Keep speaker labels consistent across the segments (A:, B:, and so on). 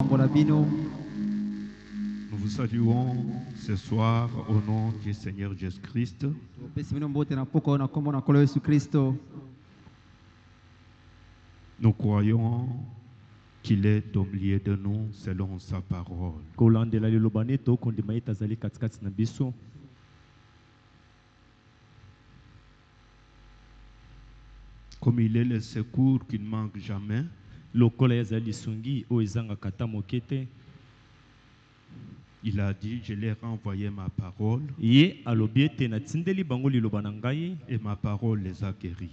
A: Nous
B: vous saluons ce soir au nom du Seigneur Jésus-Christ. Nous croyons qu'il est au milieu de nous selon sa parole. Comme il est le secours qui ne manque jamais, il a dit, je leur ai envoyé ma parole et ma parole les a guéris.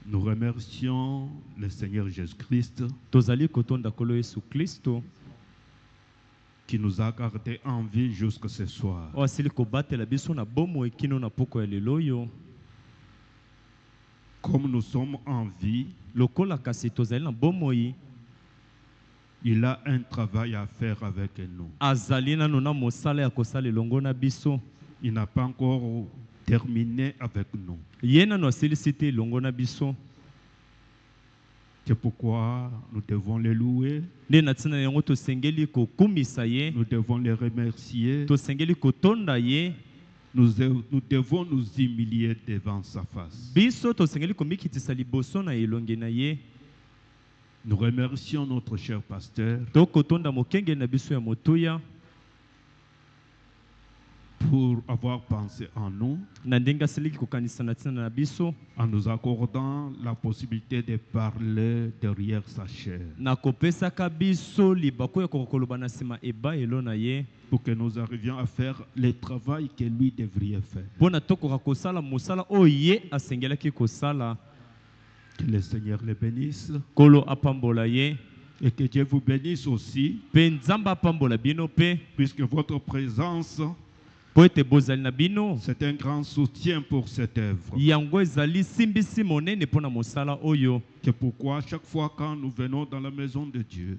B: Nous remercions le Seigneur Jésus-Christ qui nous a gardés en vie jusqu'à ce soir. Comme nous sommes en vie, il a un travail à faire avec nous. Il n'a pas encore terminé avec nous. C'est pourquoi nous devons les louer. Nous devons les remercier. Nous devons nous humilier devant sa face. Nous remercions notre cher pasteur pour avoir pensé en nous, en nous accordant la possibilité de parler derrière sa chair, pour que nous arrivions à faire le travail que lui devrait faire. Que le Seigneur le bénisse et que Dieu vous bénisse aussi, puisque votre présence c'est un grand soutien pour cette œuvre. C'est pourquoi chaque fois quand nous venons dans la maison de Dieu,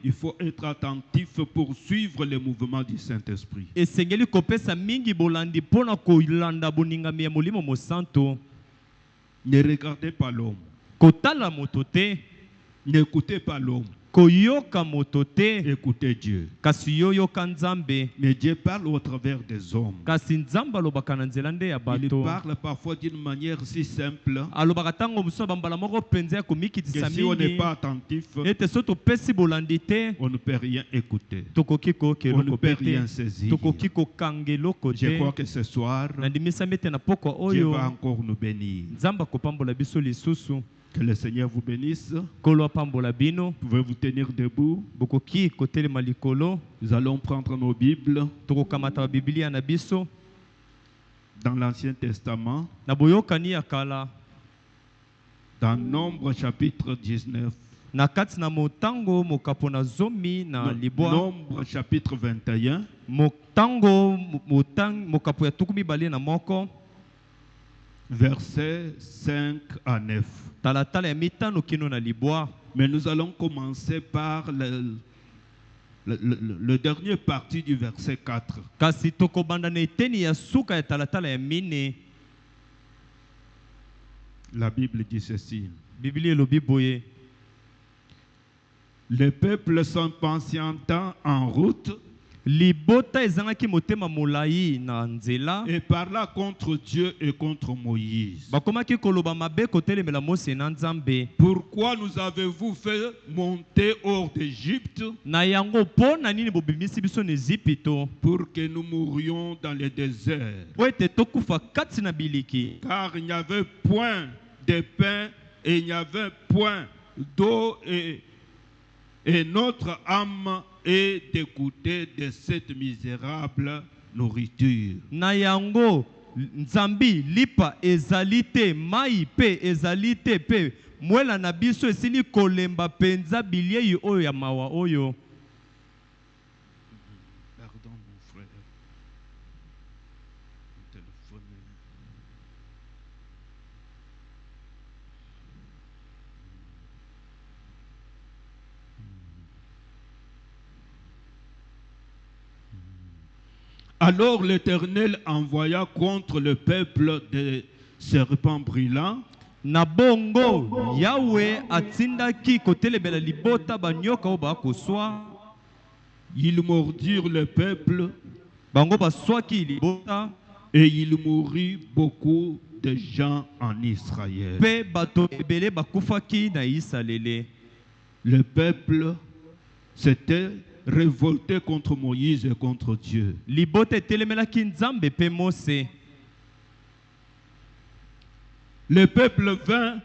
B: il faut être attentif pour suivre les mouvements du Saint-Esprit. Ne regardez pas l'homme. N'écoutez pas l'homme. Écoutez Dieu. Mais Dieu parle au travers des hommes. Il parle parfois d'une manière si simple que si on n'est pas attentif, on ne peut rien écouter. On ne peut rien saisir. Je crois que ce soir, Dieu va encore nous bénir. Que le Seigneur vous bénisse. Vous pouvez vous tenir debout. Nous allons prendre nos Bibles dans l'Ancien Testament, dans Nombre chapitre 19, Nombre chapitre 21, versets 5 à 9. Mais nous allons commencer par le dernier partie du verset 4. La Bible dit ceci. Le peuple s'impatientant en route et parla contre Dieu et contre Moïse. Pourquoi nous avez-vous fait monter hors d'Égypte pour que nous mourions dans le désert? Car il n'y avait point de pain et il n'y avait point d'eau et notre âme est d'écouter de cette misérable nourriture.
C: Nzambi lipa ezalite mai pe ezalite pe mwela na biso esili kolemba penza biliei oyo ya mawa oyo.
B: Pardon mon frère. Alors l'Éternel envoya contre le peuple des
A: serpent brillant.
C: Na bongo Yahweh atindaki kotelebela libota banyoka o bakoswa.
A: Ils mordirent le peuple.
C: Bango baswaki libota.
A: Et il mourut beaucoup de gens en Israël.
C: Pe bato ebele bakufaki na Israël.
A: Le peuple s'était révolté contre Moïse et contre Dieu.
C: Libota etelemelaki Nzambe pe Mose.
A: Le peuple vint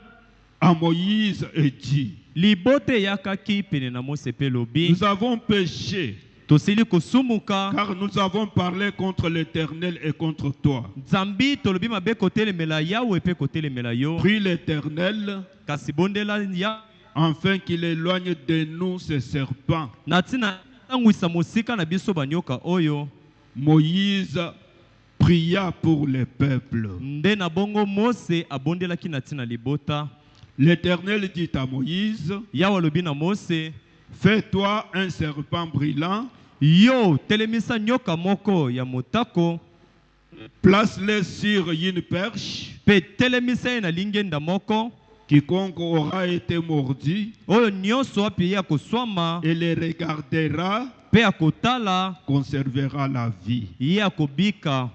A: à Moïse et dit:
C: Libote yakaki pene na Mose pe lobi.
A: Nous avons péché,
C: tosili kosumuka
A: car nous avons parlé contre l'Éternel et contre toi.
C: Nzambi tolobi mabe kotelemela Yahweh pe kotelemela yo.
A: Prie l'Éternel
C: kasi bondela ya
A: afin qu'il éloigne de nous ces serpents.
C: Natina tangwisa mosika na biso banyoka oyo.
A: Moïse pria pour le peuple.
C: Nde na bongo Mose abondelaki natina libota.
A: L'Éternel dit à Moïse:
C: Yahweh lobi na Mose:
A: fais-toi un serpent brillant.
C: Yo telemisa nyoka moko ya motako.
A: Place-le sur une perche.
C: Pe telemisa na lingenda moko.
A: Quiconque aura été mordu
C: oyo nyonso api ya koswama
A: et les regardera
C: pe akotala
A: conservera la vie.
C: Ye akobika.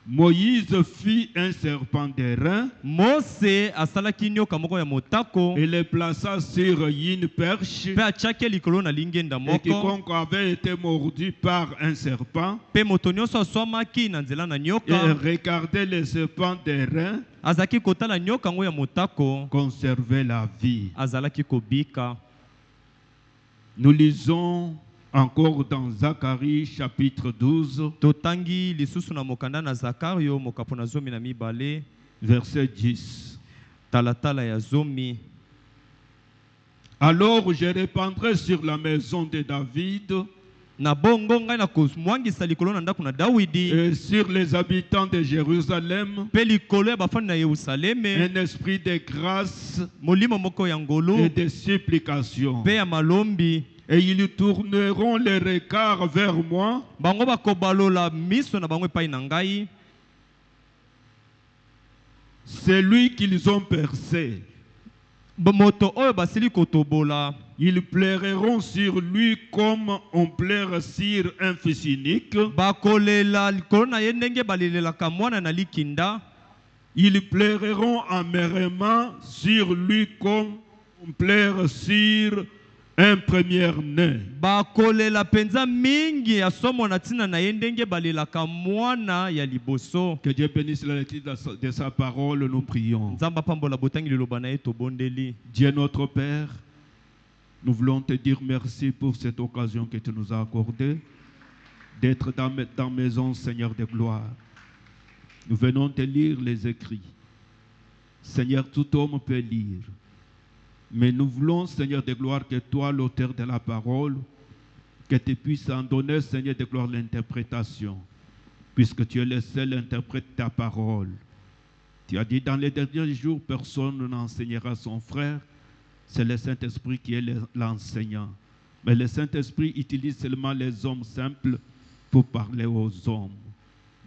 A: Moïse fit un serpent d'airain.
C: Mose asalaki nyoka moko ya motako
A: et le plaça sur une perche.
C: Pe achaki likolo na lingenda moko.
A: Et quiconque avait été mordu par un serpent
C: pe moto nyonso aswamaki na nzela na nyoka
A: et regardait le serpent d'airain
C: azaki kotala nyoka ngo ya motako
A: conserver la vie.
C: Azalaki kobika.
A: Nous lisons encore dans Zacharie chapitre 12.
C: Totangi lisusu na mokanda na Zakario mokapo na zomi na mibale
A: verset 10.
C: Talatala ya zomi.
A: Alors je répandrai sur la maison de David
C: na bongo ngai na komwangisa likolo na ndako na Dawidi
A: et sur les habitants de Jérusalem
C: pe likolo ya bafani na Yerusaleme
A: un esprit de grâce
C: molimo moko ya ngolu
A: et de supplication.
C: Pe ya malombi.
A: Et ils tourneront les regards vers moi.
C: Bango bakobalola miso na bango epai na ngai.
A: C'est lui qu'ils ont percé.
C: Moto oyo basili kotobola.
A: Ils pleureront sur lui comme on pleure sur un fils unique.
C: Bakolela likolo na ye ndenge balelelaka mwana na likinda.
A: Ils pleureront amèrement sur lui comme on pleure sur un premier-né.
C: Bakolela penza mingi ya somo na tina na ye ndenge balelaka mwana ya liboso.
A: Que Dieu bénisse la lecture de sa parole, nous prions.
C: Nzamba pambola botangi liloba na ye tobondeli.
A: Dieu notre Père, nous voulons te dire merci pour cette occasion que tu nous as accordée d'être dans ta maison, Seigneur de gloire. Nous venons te lire les écrits. Seigneur, tout homme peut lire. Mais nous voulons, Seigneur de gloire, que toi, l'auteur de la parole, que tu puisses en donner, Seigneur de gloire, l'interprétation, puisque tu es le seul interprète de ta parole. Tu as dit, dans les derniers jours, personne n'enseignera son frère, c'est le Saint-Esprit qui est l'enseignant. Mais le Saint-Esprit utilise seulement les hommes simples pour parler aux hommes.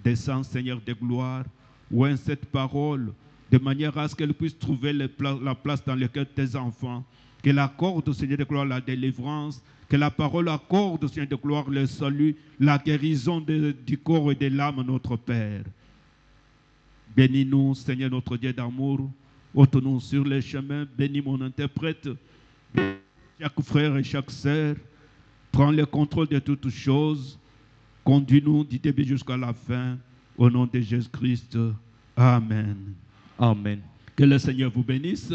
A: Descends, Seigneur de gloire, oint cette parole, de manière à ce qu'elle puisse trouver la place dans le cœur de tes enfants. Qu'elle accorde au Seigneur de gloire la délivrance, que la parole accorde au Seigneur de gloire le salut, la guérison du corps et de l'âme, notre Père. Bénis-nous, Seigneur notre Dieu d'amour, ôte-nous sur les chemins, bénis mon interprète, chaque frère et chaque sœur, prends le contrôle de toutes choses, conduis-nous du début jusqu'à la fin, au nom de Jésus-Christ. Amen.
C: Amen.
A: Que le Seigneur vous bénisse.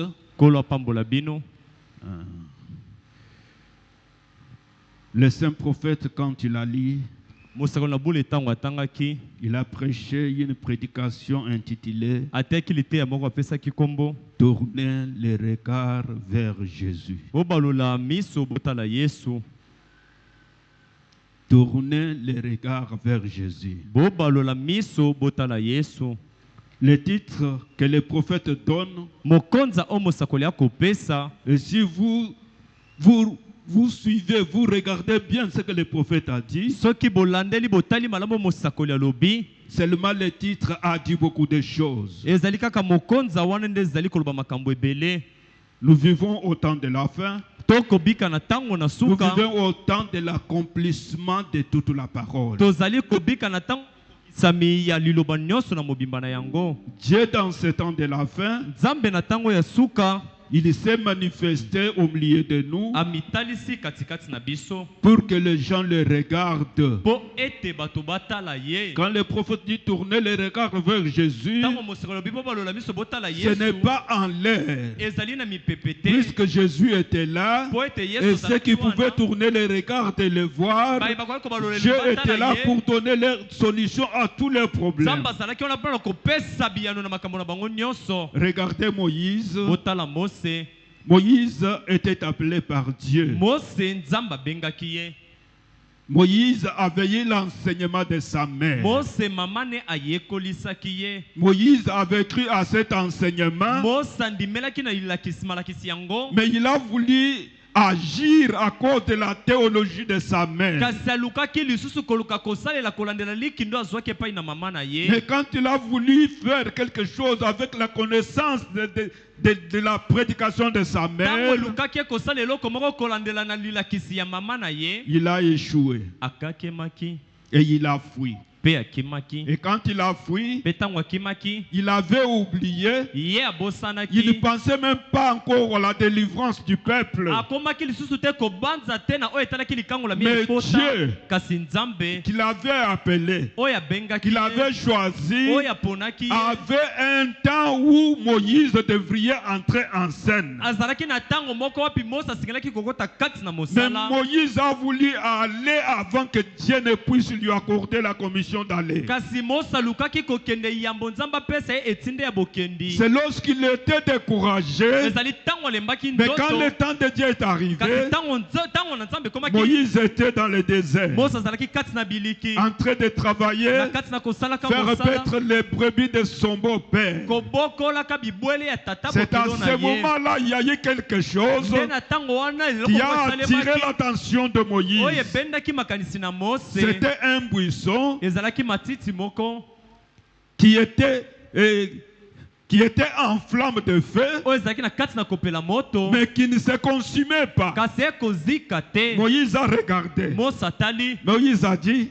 A: Le saint prophète, quand il a lu, il a prêché une prédication intitulée Tournez les regards vers Jésus. Tournez les regards vers Jésus. Le titre que le prophète donne, et si vous vous suivez, vous regardez bien ce que le prophète a dit. Seulement le titre a dit beaucoup de choses. Nous vivons au temps de la fin. Nous vivons au temps de l'accomplissement de toute la parole. Dieu dans ce temps de la fin, il s'est manifesté au milieu de nous pour que les gens le regardent. Quand le prophète dit tourner le regard vers Jésus, ce n'est pas en l'air. Puisque Jésus était là, et ceux qui pouvaient tourner le regard et le voir, Dieu était là pour donner leur solution à tous leurs problèmes. Regardez Moïse. Moïse était appelé par Dieu. Moïse a veillé l'enseignement de sa mère. Moïse avait cru à cet enseignement, mais il a voulu agir à cause de la théologie de sa mère. Mais quand il a voulu faire quelque chose avec la connaissance de la prédication de sa mère, il a échoué et il a fui. Et quand il a fui, il avait oublié, il ne pensait même pas encore à la délivrance du peuple. Mais Dieu, qu'il avait appelé, qu'il avait choisi, avait un temps où Moïse devrait entrer en scène. Mais Moïse a voulu aller avant que Dieu ne puisse lui accorder la commission d'aller. C'est lorsqu'il était découragé, mais quand le temps de Dieu est arrivé, Moïse était dans le désert, en train de travailler, faire paître les brebis de son beau-père. C'est à ce moment-là il y a eu quelque chose qui a attiré l'attention de Moïse. C'était un buisson qui était en flamme de feu, mais qui ne se consumait pas. Moïse a regardé. Moïse a dit,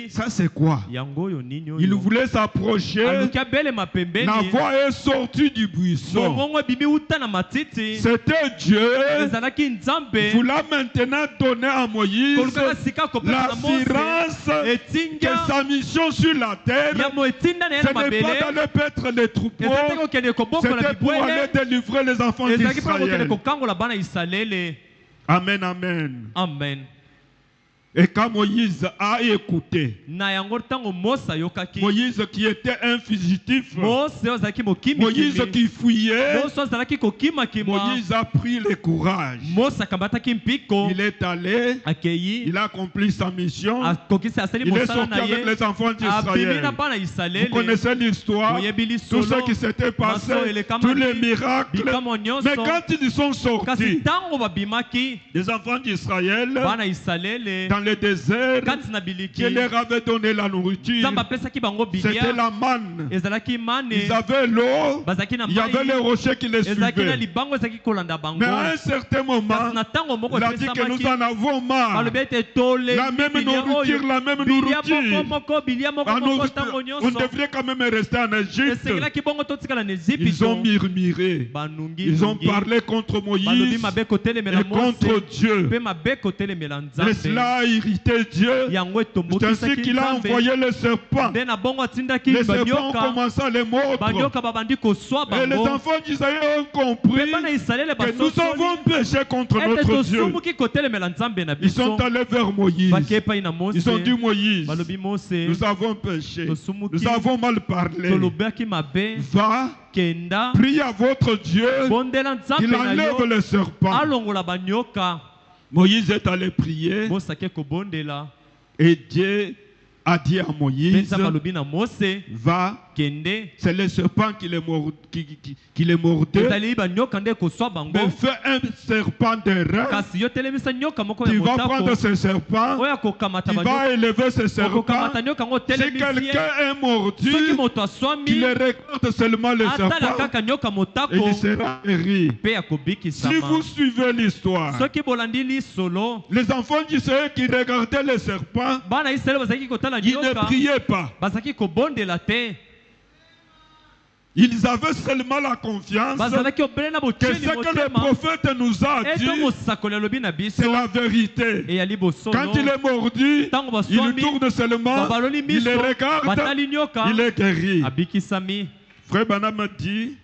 A: ça c'est quoi? Il voulait s'approcher. La voix est sortie du buisson. C'était Dieu. Vous l'a maintenant donné à Moïse l'assurance que sa mission sur la terre, ce n'est pas d'aller paître les troupeaux. C'était pour aller délivrer les enfants d'Israël. Amen, amen.
B: Amen.
A: Et quand Moïse a écouté, Moïse qui était un fugitif, Moïse qui fouillait, Moïse a pris le courage. Il est allé, il a accompli sa mission, il est sorti avec les enfants d'Israël. Vous connaissez l'histoire, tout ce qui s'était passé, tous les miracles. Mais quand ils sont sortis, les enfants d'Israël, dans le désert, qui leur avait donné la nourriture, c'était la manne. Ils avaient l'eau, il y avait les rochers qui les suivaient. Mais à un certain moment, il a dit que nous en avons marre. La même nourriture, on devrait quand même rester en Égypte. Ils ont murmuré, ils ont parlé contre Moïse et contre Dieu. Et cela a irrité Dieu. C'est ainsi qu'il a envoyé le serpent. Les serpents ont commencé à les mordre. Et les enfants d'Israël ont compris que nous avons péché contre notre Dieu. Ils sont allés vers Moïse. Ils ont dit, Moïse, nous avons péché, nous avons mal parlé. Va, prie à votre Dieu qu'il enlève le serpent. Moïse est allé prier et Dieu a dit à Moïse, va c'est le serpent qui les mordait. Mais fais un serpent de rein. Tu vas prendre ce serpent. Tu vas élever ce serpent. Si quelqu'un est mordu, qu'il regarde seulement le serpent et il sera guéri. Si vous suivez l'histoire, les enfants d'Israël qui regardaient le serpent, ils ne priaient pas. Ils avaient seulement la confiance que ce que le prophète nous a dit, c'est la vérité. Quand il est mordu, il tourne seulement, il le regarde, il est guéri. Frère Branham dit,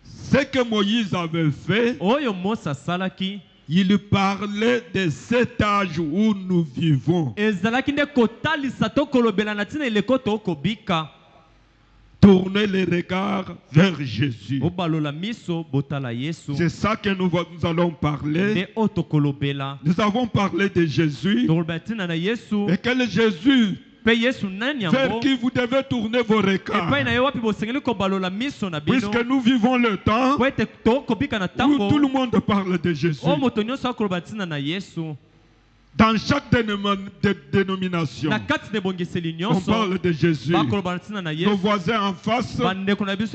A: ce que Moïse avait fait, il parlait de cet âge où nous vivons. Tournez les regards vers Jésus. C'est ça que nous allons parler. Nous avons parlé de Jésus. Et quel Jésus vers qui vous devez tourner vos regards. Puisque nous vivons le temps où tout le monde parle de Jésus. Dans chaque dénomination, on parle de Jésus. Nos voisins en face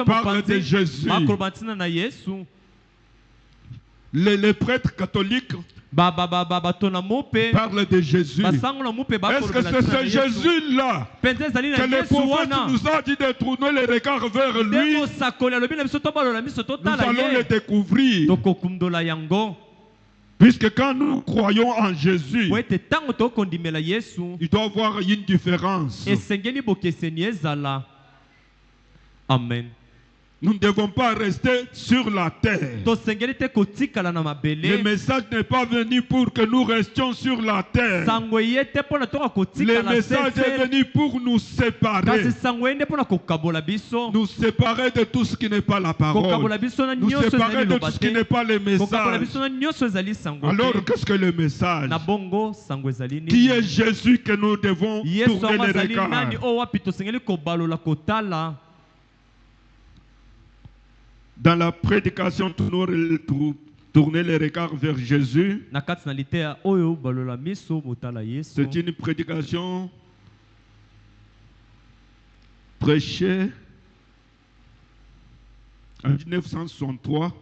A: parlent de Jésus. Les prêtres catholiques parle de Jésus. Est-ce que c'est ce Jésus-là que le prophète nous a dit de tourner les regards vers lui? Nous allons le découvrir. Puisque quand nous croyons en Jésus, il doit y avoir une différence.
C: Amen.
A: Nous ne devons pas rester sur la terre. Le message n'est pas venu pour que nous restions sur la terre. Le message est venu pour nous séparer. Nous séparer de tout ce qui n'est pas la parole. Nous séparer de tout ce qui n'est pas le message. Alors qu'est-ce que le message? Qui est Jésus que nous devons tourner les regards? Dans la prédication, tourner les regards vers Jésus. C'est une prédication prêchée en 1963.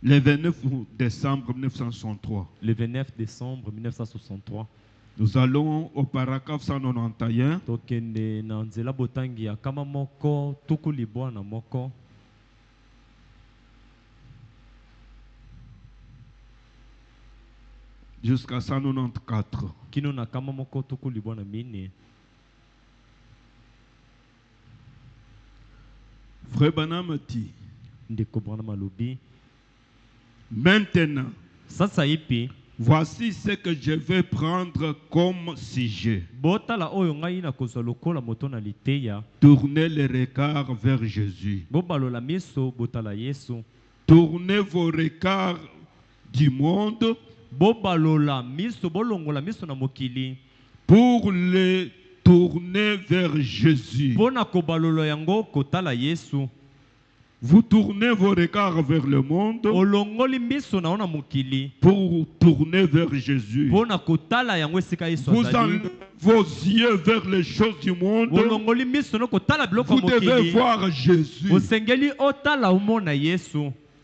A: Le 29 décembre 1963.
C: Le 29 décembre 1963.
A: Nous allons au paragraphe 191. Jusqu'à 194. Frère Branham dit, maintenant, voici ce que je vais prendre comme sujet. Tournez les regards vers Jésus. Tournez vos regards du monde pour les tourner vers Jésus. Vous tournez vos regards vers le monde pour tourner vers Jésus. Vous enlevez vos yeux vers les choses du monde. Vous devez voir Jésus.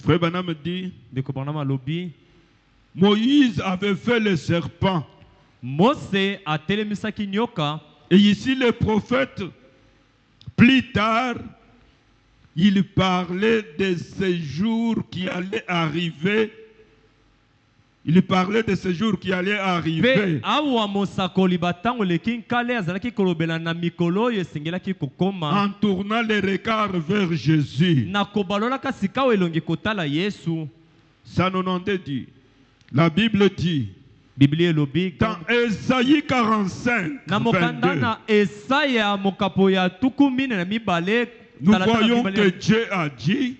A: Frère Branham dit, Moïse avait fait le serpent. Et ici le prophète, plus tard, il parlait de ce jour qui allait arriver. Il parlait de ce jour qui allait arriver. En tournant les regards vers Jésus. Ça nous dit. La Bible dit, Dans Esaïe 45, 22, nous voyons que Dieu a dit,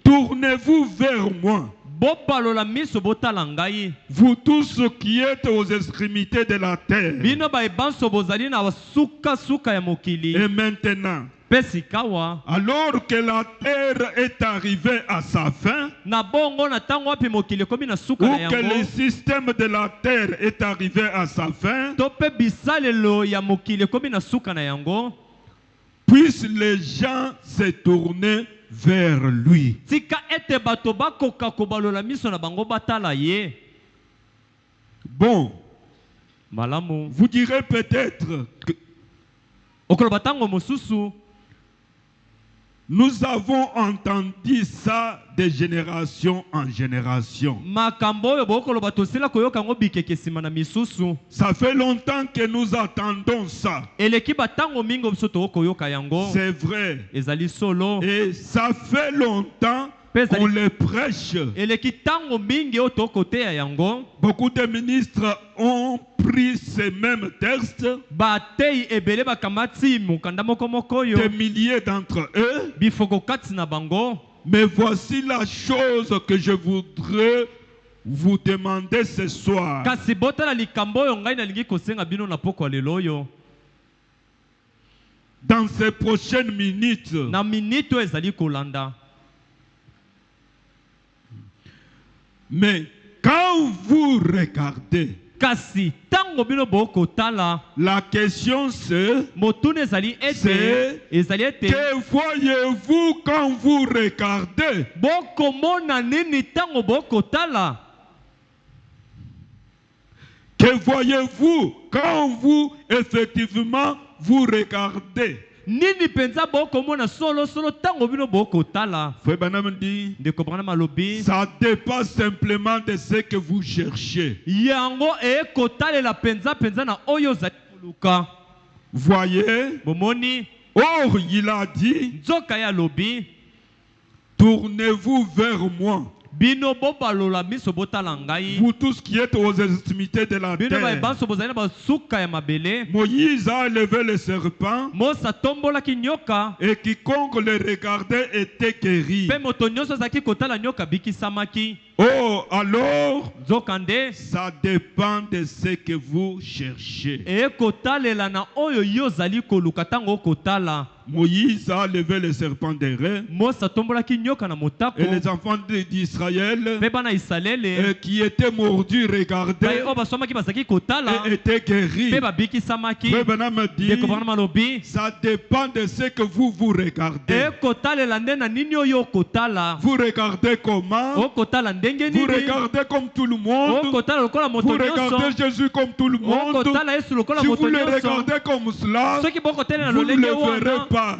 A: tournez-vous vers moi, vous tous qui êtes aux extrémités de la terre. Et maintenant, alors que la terre est arrivée à sa fin, ou que le système de la terre est arrivé à sa fin, puissent les gens se tourner vers lui. Bon, vous direz peut-être que nous avons entendu ça de génération en génération. Ça fait longtemps que nous attendons ça. C'est vrai. Et ça fait longtemps qu'on le prêche. Beaucoup de ministres ont pris ces mêmes textes, des milliers d'entre eux. Mais voici la chose que je voudrais vous demander ce soir. Dans ces prochaines minutes, mais quand vous regardez, la question c'est que voyez-vous quand vous regardez? Que voyez-vous quand vous effectivement vous regardez? Ça dépasse simplement de ce que vous cherchez. Voyez, or il a dit, tournez-vous vers moi, vous tous qui êtes aux extrémités de la terre. Moïse a levé le serpent et quiconque le regardait était guéri. Oh, alors, ça dépend de ce que vous cherchez. Moïse a levé le serpent des reins et les enfants d'Israël qui étaient mordus regardaient et étaient guéris. Ça dépend de ce que vous regardez. Vous regardez comment? Vous regardez comme tout le monde. Vous regardez Jésus comme tout le monde. Si vous le regardez comme cela, vous ne le verrez pas.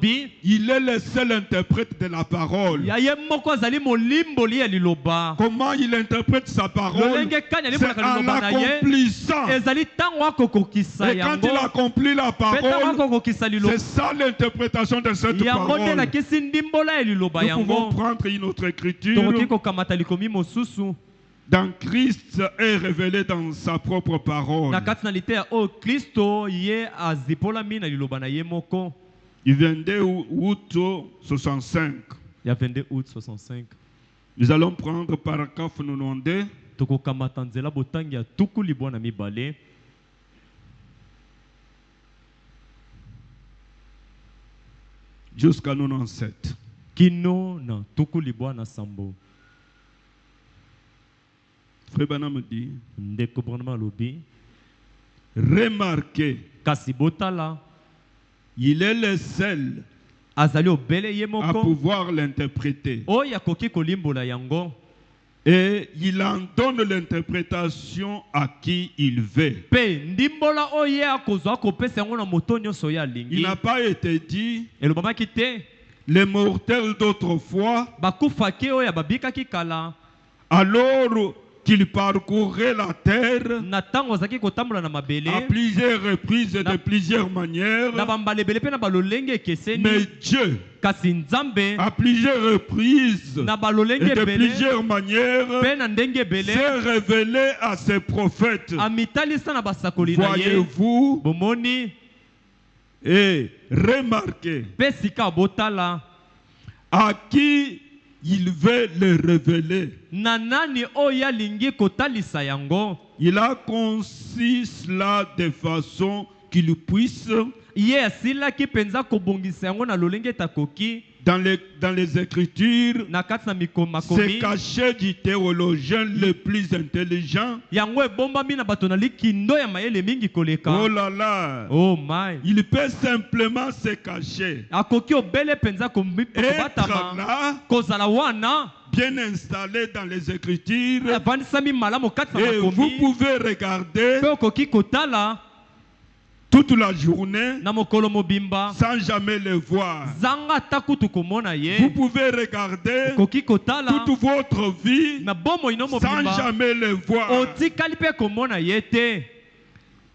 A: Dit, il est le seul interprète de la parole. Comment il interprète sa parole? C'est en l'accomplissant. Et quand il accomplit la parole, c'est ça l'interprétation de cette parole. Nous pouvons prendre une autre écriture. Dans Christ est révélé dans sa propre parole. Il 22 août 65. Nous allons prendre paragraphe 92. Jusqu'à 97. Frère Branham dit, remarquez, il est le seul à pouvoir l'interpréter. Et il en donne l'interprétation à qui il veut. Il n'a pas été dit les mortels d'autrefois, alors qu'il parcourait la terre à plusieurs reprises et de plusieurs manières. Mais Dieu, à plusieurs reprises et de plusieurs manières s'est révélé à ses prophètes. Voyez-vous et remarquez à qui il veut le révéler. Il a conçu cela de façon qu'il puisse dans les Écritures se cacher du théologien le plus intelligent. Oh là là,
B: oh my.
A: Il peut simplement se cacher, être là, bien installé dans les Écritures, et vous pouvez regarder toute la journée sans jamais le voir. Vous pouvez regarder toute votre vie sans jamais le voir.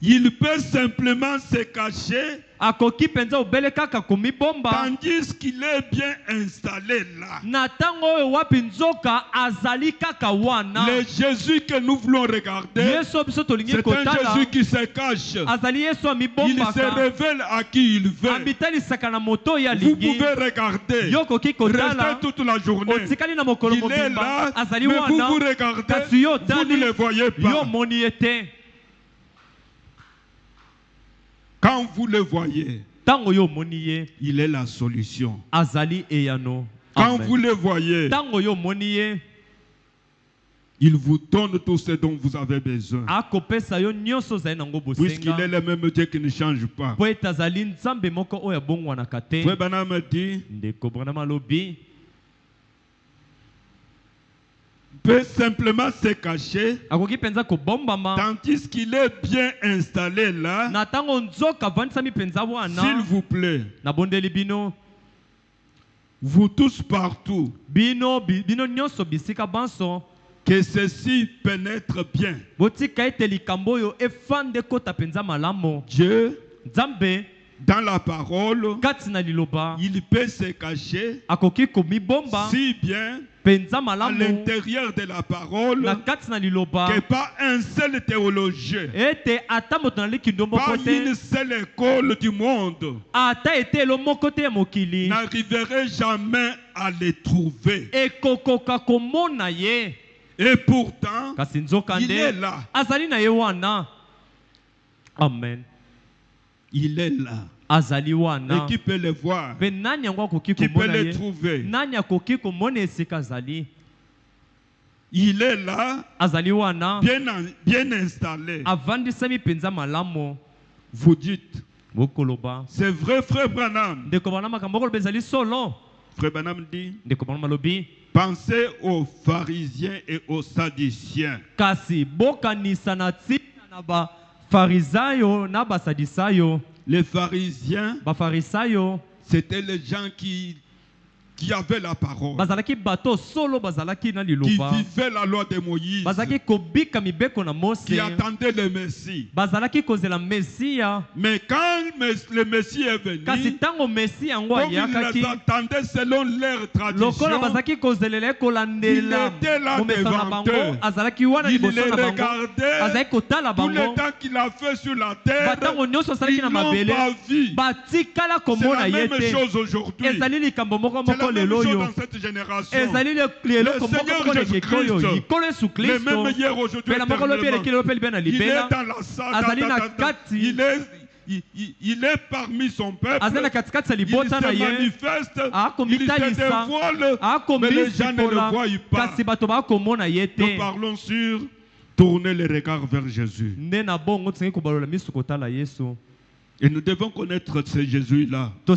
A: Il peut simplement se cacher tandis qu'il est bien installé là. Le Jésus que nous voulons regarder, c'est un Jésus qui se cache. Il se révèle à qui il veut. Vous pouvez regarder, rester toute la journée. Il est là, mais vous regardez, vous ne le voyez pas. Quand vous le voyez, il est la solution. Quand vous le voyez, il vous donne tout ce dont vous avez besoin. Puisqu'il est le même Dieu qui ne change pas. Frère Branham dit, peut simplement se cacher tandis qu'il est bien installé là. S'il vous plaît, vous tous partout, que ceci pénètre bien. Dieu, dans la parole, il peut se cacher si bien à l'intérieur de la parole que pas un seul théologien, pas une seule école du monde n'arriverait jamais à les trouver. Et pourtant, il est là.
B: Amen.
A: Il est là. Et qui peut le voir? Qui peut le trouver? Il est là, bien installé. Vous dites, c'est vrai, frère Branham. Frère Branham dit, pensez aux pharisiens et aux sadduciens. Les pharisiens, c'était les gens qui avaient la parole, qui vivaient la loi de Moïse, qui attendaient le Messie. Mais quand le Messie est venu, comme ils les attendaient selon leur tradition, il était là devant eux. Il les regardait tout le temps qu'il a fait sur la terre. Ils n'ont pas vu. C'est la même chose aujourd'hui. C'est la même chose dans cette génération. Le Seigneur Jésus-Christ, le même hier, aujourd'hui, éternellement, il est dans la salle, il est parmi son peuple, il se manifeste, il se dévoile, mais les gens ne le voient pas. Nous parlons sur tourner les regards vers Jésus. Et nous devons connaître ce Jésus-là, vers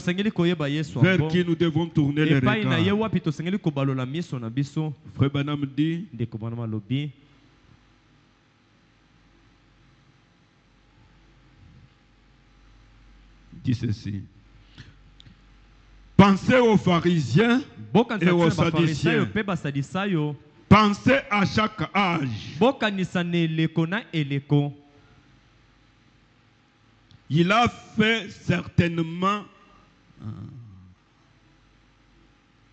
A: qui nous devons tourner les regards. Frère Branham dit, ceci. Pensez aux pharisiens et aux sadduciens. Pensez à chaque âge. Il a fait certainement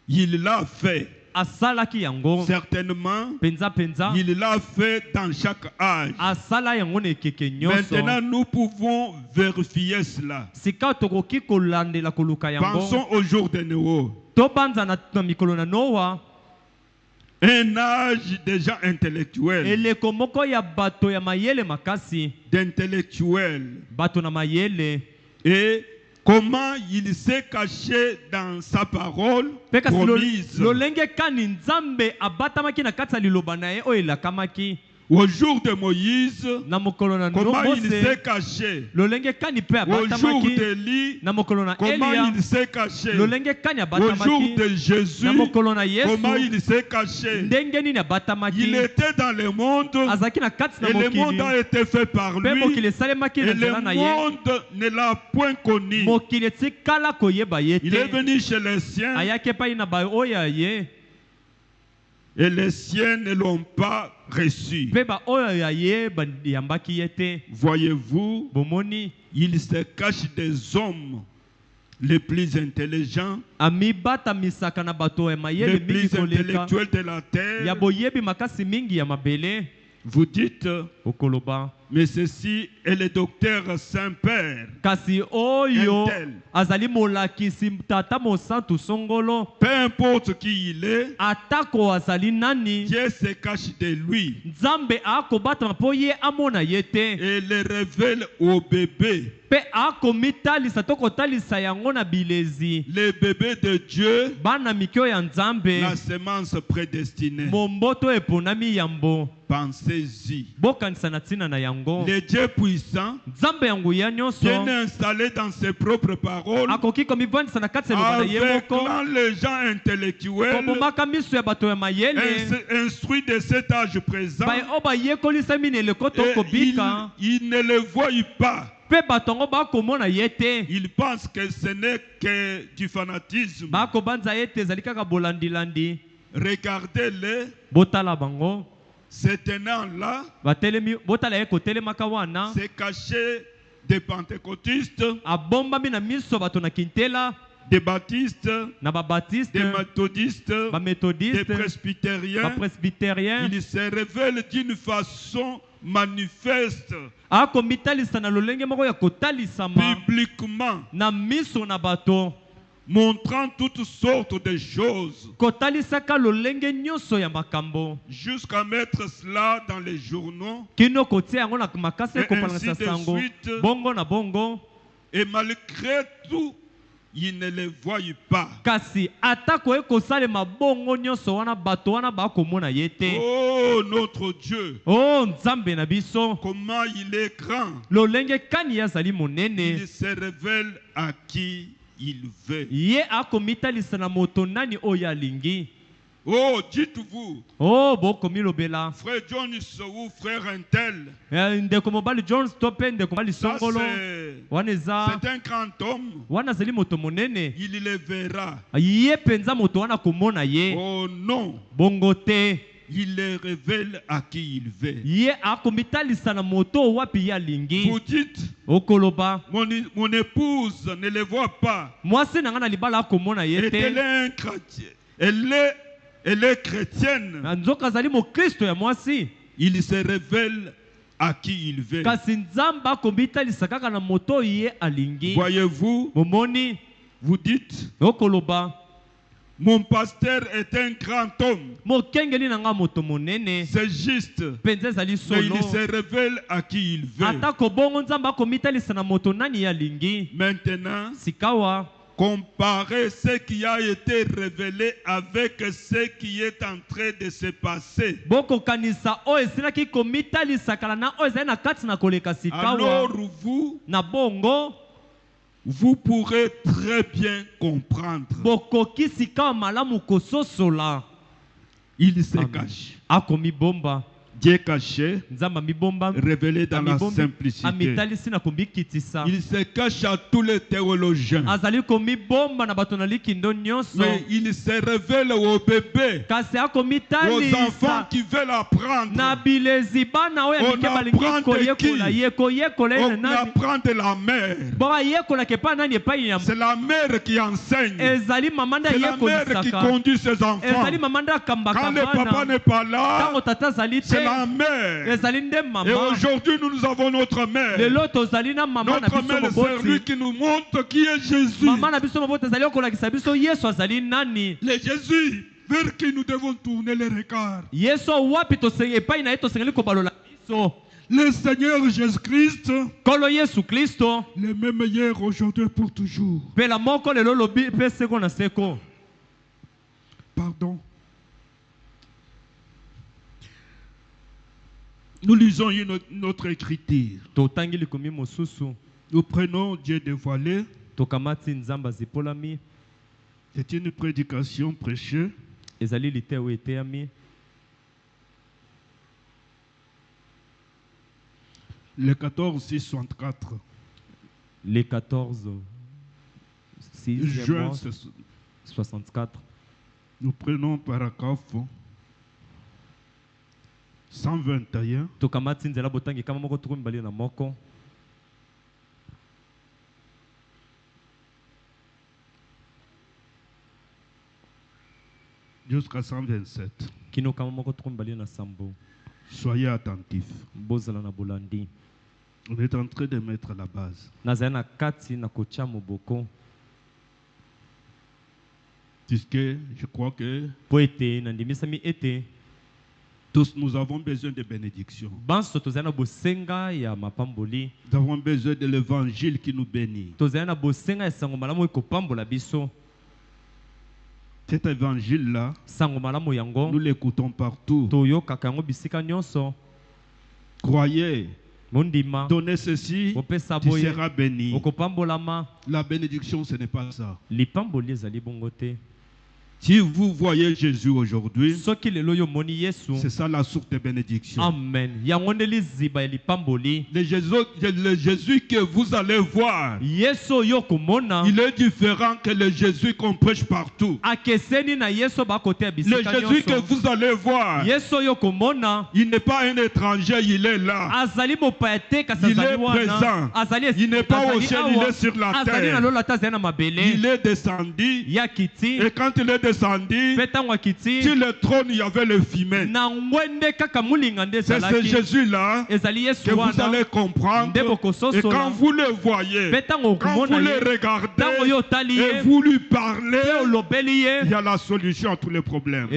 A: Il l'a fait.
B: Asalaki yango.
A: Certainement,
B: Penza penza.
A: il l'a fait dans chaque âge.
B: Asala yango ne keke nyonso.
A: Maintenant, nous pouvons vérifier cela.
B: Sika tokoki kolandela koluka yango.
A: Pensons au jour de Noé.
B: Tobanza na mikolo na Noa.
A: Un âge déjà intellectuel.
B: Eleko moko ya bato ya mayele makasi.
A: D'intellectuel.
B: Bato na mayele.
A: Et comment il s'est caché dans sa parole promise.
B: Lolenge kani nzambe abatamaki na kati ya liloba na ye oyo elakamaki.
A: Au jour de Moïse, comment il s'est caché. Au jour d'Élie, comment il s'est caché. Au jour de Jésus, comment il s'est caché. Il était dans le monde et le monde a été fait par lui et le monde ne l'a point connu. Il est venu chez les siens et les siens ne l'ont pas reçu. Voyez-vous, il se cache des hommes les plus intelligents, les plus intellectuels de la terre. Vous dites, mais ceci est le docteur Saint-Père. Peu importe qui il est, Dieu se cache de lui et le révèle au bébé. Le bébé de Dieu, la semence prédestinée. Pensez-y. Le Dieu puissant, Dieu n'est installé dans ses propres paroles, avec les gens intellectuels, instruits de cet âge présent, et il ne le voit pas. Il pense que ce n'est que du fanatisme. Regardez-les. Ces tenants-là se cachaient des pentecôtistes, des baptistes, des méthodistes, des presbytériens. Ils se révèlent d'une façon manifeste, publiquement, montrant toutes sortes de choses, jusqu'à mettre cela dans les journaux, et ainsi de suite. Et malgré tout, ils ne les voient pas. Oh, notre Dieu, comment il est grand. Il se révèle à qui il veut. Oh, dites-vous, frère John ou frère Intel, c'est un grand homme. Il le verra. Oh non. Il le révèle à qui il veut. Vous dites, mon épouse ne le voit pas. Elle est chrétienne. Il se révèle à qui il veut. Voyez-vous, vous dites, mon pasteur est un grand homme. C'est juste. Mais il se révèle à qui il veut. Maintenant, comparez ce qui a été révélé avec ce qui est en train de se passer. Alors vous pourrez très bien comprendre. Il se cache. Dieu caché, révélé dans la simplicité. Il se cache à tous les théologiens. Mais il se révèle aux bébés, aux enfants qui veulent apprendre. On apprend de qui? On apprend de la mère. C'est la mère qui enseigne. C'est la mère qui conduit ses enfants. Quand le papa n'est pas là, c'est la mère. Et aujourd'hui, nous avons notre mère. Notre mère, c'est lui qui nous montre qui est Jésus. Le Jésus vers qui nous devons tourner les regards. Le Seigneur Jésus-Christ, le même hier, aujourd'hui, pour toujours. Pardon. Nous lisons une autre écriture. Nous prenons Dieu dévoilé. C'est une prédication prêchée. Le 14-6-64.
B: Le 14-6-64.
A: Nous prenons paragraphe 121. Jusqu'à 127. Soyez attentifs. On est en train de mettre la base. Puisque je crois que tous nous avons besoin de bénédiction. Nous avons besoin de l'évangile qui nous bénit. Cet évangile-là, nous l'écoutons partout. Croyez, donnez ceci, tu seras béni. La bénédiction, ce n'est pas ça. Si vous voyez Jésus aujourd'hui, c'est ça la source de bénédiction.
B: Amen.
A: Le Jésus que vous allez voir, il est différent que le Jésus qu'on prêche partout. Le Jésus que vous allez voir, il n'est pas un étranger, il est là. Il est présent. Il n'est pas au ciel, il est sur la terre. Il est descendu. Et quand il est descendu, sur le trône il y avait le fumet. C'est ce Jésus-là que vous allez comprendre. Et quand vous le voyez, quand vous le regardez et vous lui parlez, il y a la solution à tous les problèmes.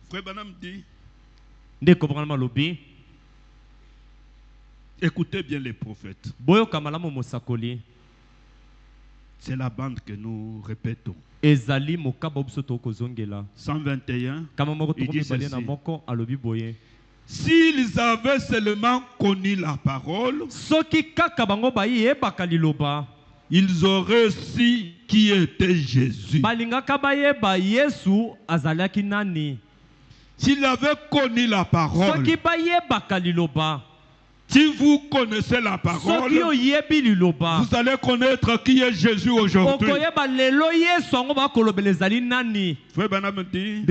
A: Frère Branham dit, écoutez bien les prophètes. C'est la bande que nous répétons. 121, il dit ceci. S'ils avaient seulement connu la parole, ils auraient su qui était Jésus. S'il avait connu la parole, si vous connaissez la parole, vous allez connaître qui est Jésus aujourd'hui. Frère Branham dit,